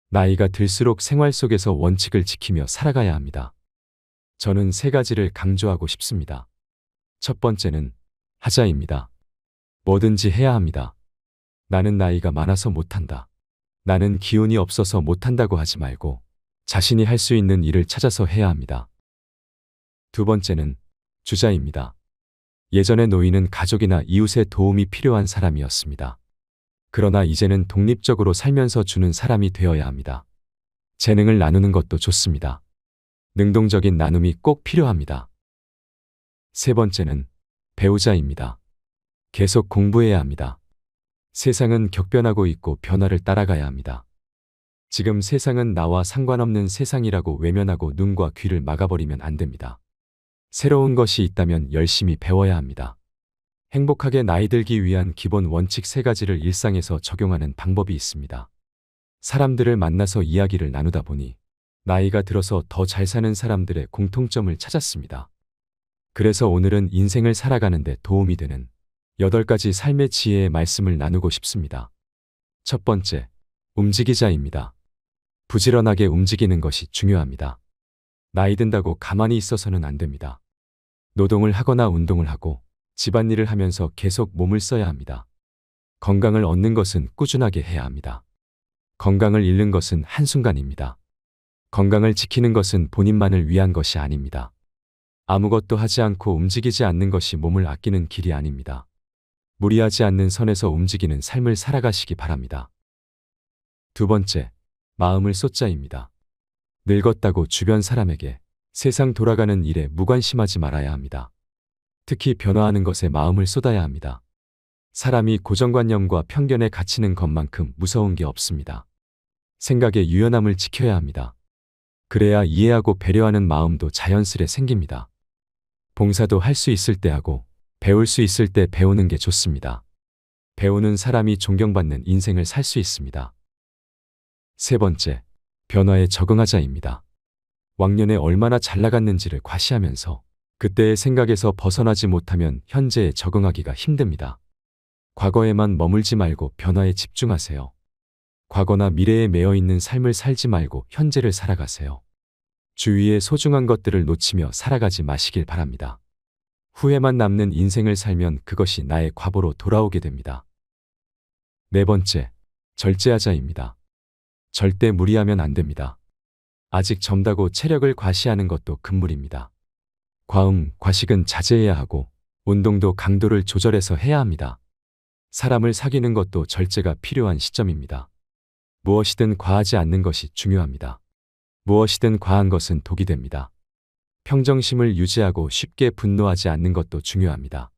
나이가 들수록 생활 속에서 원칙을 지키며 살아가야 합니다. 저는 3가지를 강조하고 싶습니다. 첫 번째는 하자입니다. 뭐든지 해야 합니다. 나는 나이가 많아서 못한다. 나는 기운이 없어서 못한다고 하지 말고 자신이 할 수 있는 일을 찾아서 해야 합니다. 두 번째는 주자입니다. 예전의 노인은 가족이나 이웃의 도움이 필요한 사람이었습니다. 그러나 이제는 독립적으로 살면서 주는 사람이 되어야 합니다. 재능을 나누는 것도 좋습니다. 능동적인 나눔이 꼭 필요합니다. 세 번째는 배우자입니다. 계속 공부해야 합니다. 세상은 격변하고 있고 변화를 따라가야 합니다. 지금 세상은 나와 상관없는 세상이라고 외면하고 눈과 귀를 막아버리면 안 됩니다. 새로운 것이 있다면 열심히 배워야 합니다. 행복하게 나이 들기 위한 기본 원칙 3가지를 일상에서 적용하는 방법이 있습니다. 사람들을 만나서 이야기를 나누다 보니 나이가 들어서 더 잘 사는 사람들의 공통점을 찾았습니다. 그래서 오늘은 인생을 살아가는데 도움이 되는 8가지 삶의 지혜의 말씀을 나누고 싶습니다. 첫 번째, 움직이자입니다. 부지런하게 움직이는 것이 중요합니다. 나이 든다고 가만히 있어서는 안 됩니다. 노동을 하거나 운동을 하고 집안일을 하면서 계속 몸을 써야 합니다. 건강을 얻는 것은 꾸준하게 해야 합니다. 건강을 잃는 것은 한순간입니다. 건강을 지키는 것은 본인만을 위한 것이 아닙니다. 아무것도 하지 않고 움직이지 않는 것이 몸을 아끼는 길이 아닙니다. 무리하지 않는 선에서 움직이는 삶을 살아가시기 바랍니다. 두 번째, 마음을 쏟자입니다. 늙었다고 주변 사람에게 세상 돌아가는 일에 무관심하지 말아야 합니다. 특히 변화하는 것에 마음을 쏟아야 합니다. 사람이 고정관념과 편견에 갇히는 것만큼 무서운 게 없습니다. 생각의 유연함을 지켜야 합니다. 그래야 이해하고 배려하는 마음도 자연스레 생깁니다. 봉사도 할 수 있을 때 하고 배울 수 있을 때 배우는 게 좋습니다. 배우는 사람이 존경받는 인생을 살 수 있습니다. 세 번째, 변화에 적응하자입니다. 왕년에 얼마나 잘 나갔는지를 과시하면서 그때의 생각에서 벗어나지 못하면 현재에 적응하기가 힘듭니다. 과거에만 머물지 말고 변화에 집중하세요. 과거나 미래에 매여 있는 삶을 살지 말고 현재를 살아가세요. 주위의 소중한 것들을 놓치며 살아가지 마시길 바랍니다. 후회만 남는 인생을 살면 그것이 나의 과보로 돌아오게 됩니다. 네 번째, 절제하자입니다. 절대 무리하면 안 됩니다. 아직 젊다고 체력을 과시하는 것도 금물입니다. 과음, 과식은 자제해야 하고 운동도 강도를 조절해서 해야 합니다. 사람을 사귀는 것도 절제가 필요한 시점입니다. 무엇이든 과하지 않는 것이 중요합니다. 무엇이든 과한 것은 독이 됩니다. 평정심을 유지하고 쉽게 분노하지 않는 것도 중요합니다.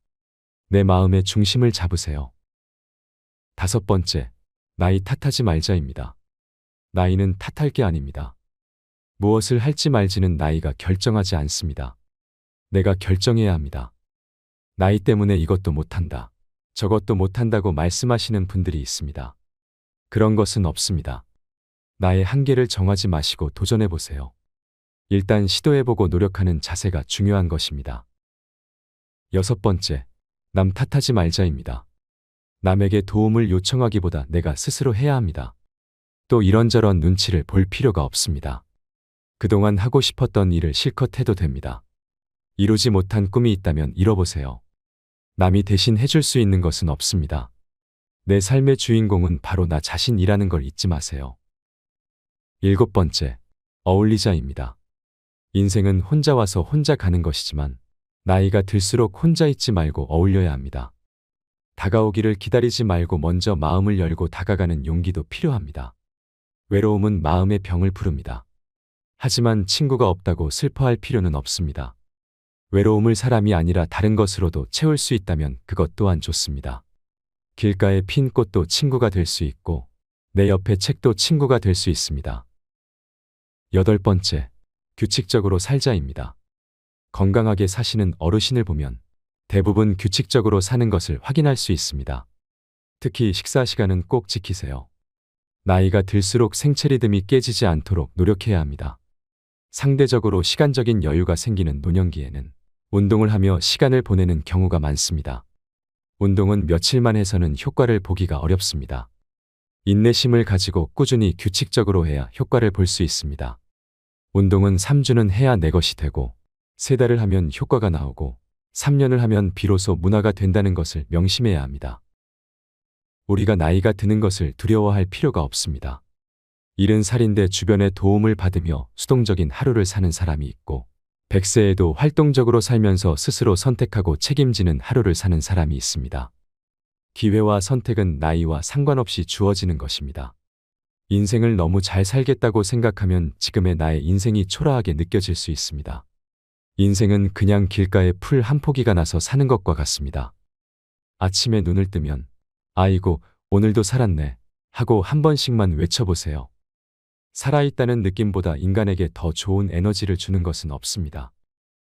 내 마음의 중심을 잡으세요. 다섯 번째, 나이 탓하지 말자입니다. 나이는 탓할 게 아닙니다. 무엇을 할지 말지는 나이가 결정하지 않습니다. 내가 결정해야 합니다. 나이 때문에 이것도 못한다, 저것도 못한다고 말씀하시는 분들이 있습니다. 그런 것은 없습니다. 나의 한계를 정하지 마시고 도전해보세요. 일단 시도해보고 노력하는 자세가 중요한 것입니다. 여섯 번째, 남 탓하지 말자입니다. 남에게 도움을 요청하기보다 내가 스스로 해야 합니다. 또 이런저런 눈치를 볼 필요가 없습니다. 그동안 하고 싶었던 일을 실컷 해도 됩니다. 이루지 못한 꿈이 있다면 이뤄보세요. 남이 대신 해줄 수 있는 것은 없습니다. 내 삶의 주인공은 바로 나 자신이라는 걸 잊지 마세요. 일곱 번째, 어울리자입니다. 인생은 혼자 와서 혼자 가는 것이지만 나이가 들수록 혼자 있지 말고 어울려야 합니다. 다가오기를 기다리지 말고 먼저 마음을 열고 다가가는 용기도 필요합니다. 외로움은 마음의 병을 부릅니다. 하지만 친구가 없다고 슬퍼할 필요는 없습니다. 외로움을 사람이 아니라 다른 것으로도 채울 수 있다면 그것 또한 좋습니다. 길가에 핀 꽃도 친구가 될 수 있고 내 옆에 책도 친구가 될 수 있습니다. 여덟 번째, 규칙적으로 살자입니다. 건강하게 사시는 어르신을 보면 대부분 규칙적으로 사는 것을 확인할 수 있습니다. 특히 식사 시간은 꼭 지키세요. 나이가 들수록 생체 리듬이 깨지지 않도록 노력해야 합니다. 상대적으로 시간적인 여유가 생기는 노년기에는 운동을 하며 시간을 보내는 경우가 많습니다. 운동은 며칠만 해서는 효과를 보기가 어렵습니다. 인내심을 가지고 꾸준히 규칙적으로 해야 효과를 볼 수 있습니다. 운동은 3주는 해야 내 것이 되고 3달을 하면 효과가 나오고 3년을 하면 비로소 문화가 된다는 것을 명심해야 합니다. 우리가 나이가 드는 것을 두려워할 필요가 없습니다. 70살인데 주변의 도움을 받으며 수동적인 하루를 사는 사람이 있고 100세에도 활동적으로 살면서 스스로 선택하고 책임지는 하루를 사는 사람이 있습니다. 기회와 선택은 나이와 상관없이 주어지는 것입니다. 인생을 너무 잘 살겠다고 생각하면 지금의 나의 인생이 초라하게 느껴질 수 있습니다. 인생은 그냥 길가에 풀 한 포기가 나서 사는 것과 같습니다. 아침에 눈을 뜨면 아이고 오늘도 살았네 하고 한 번씩만 외쳐보세요. 살아있다는 느낌보다 인간에게 더 좋은 에너지를 주는 것은 없습니다.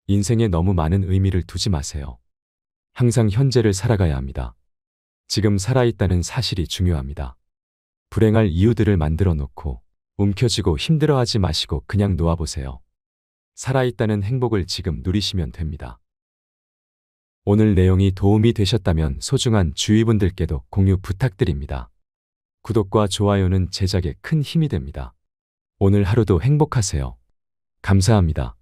인생에 너무 많은 의미를 두지 마세요. 항상 현재를 살아가야 합니다. 지금 살아있다는 사실이 중요합니다. 불행할 이유들을 만들어 놓고 움켜쥐고 힘들어하지 마시고 그냥 놓아보세요. 살아있다는 행복을 지금 누리시면 됩니다. 오늘 내용이 도움이 되셨다면 소중한 주위분들께도 공유 부탁드립니다. 구독과 좋아요는 제작에 큰 힘이 됩니다. 오늘 하루도 행복하세요. 감사합니다.